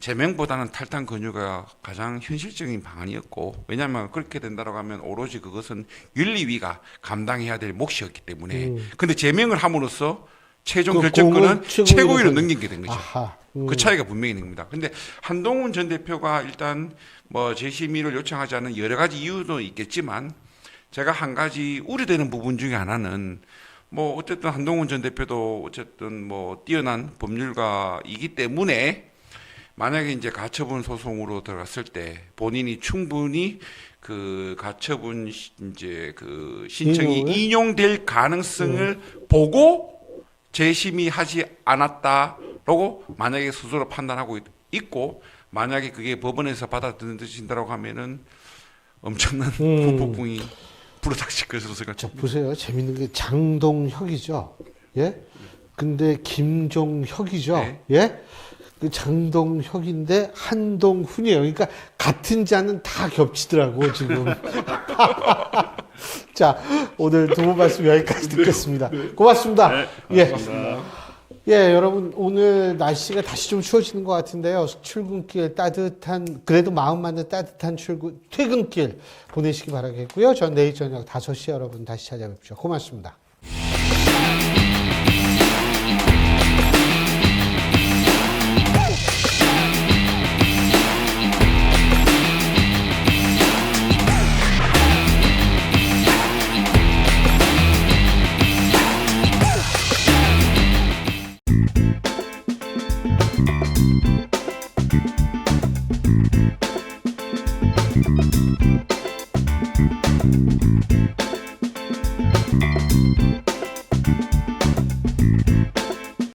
제명보다는 탈당 권유가 가장 현실적인 방안이었고, 왜냐하면 그렇게 된다고 하면 오로지 그것은 윤리위가 감당해야 될 몫이었기 때문에. 근데 제명을 함으로써 최종 그 결정권은 공은 최고위로 넘기게 된 거죠. 아하. 그 차이가 분명히 있는 겁니다. 근데 한동훈 전 대표가 일단 뭐 재심의를 요청하지 않는 여러 가지 이유도 있겠지만, 제가 한 가지 우려되는 부분 중에 하나는 뭐 어쨌든 한동훈 전 대표도 어쨌든 뭐 뛰어난 법률가이기 때문에 만약에 이제 가처분 소송으로 들어갔을 때 본인이 충분히 그 가처분 이제 그 신청이 인용될 가능성을 보고 재심의하지 않았다라고 만약에 스스로 판단하고 있고, 만약에 그게 법원에서 받아들여진다고 하면은 엄청난 후폭풍이 불어닥칠 것으로 자, 생각합니다. 보세요. 재밌는 게 장동혁이죠. 예? 근데 김종혁이죠. 네. 예? 그 장동혁인데 한동훈이에요. 그러니까 같은 자는 다 겹치더라고, 지금. 자, 오늘 두 분 말씀 여기까지 듣겠습니다. 고맙습니다. 네, 예. 고맙습니다. 예, 여러분, 오늘 날씨가 다시 좀 추워지는 것 같은데요. 출근길 따뜻한, 그래도 마음 맞는 따뜻한 퇴근길 보내시기 바라겠고요. 전 내일 저녁 5시에 여러분 다시 찾아뵙죠. 고맙습니다. Thank you.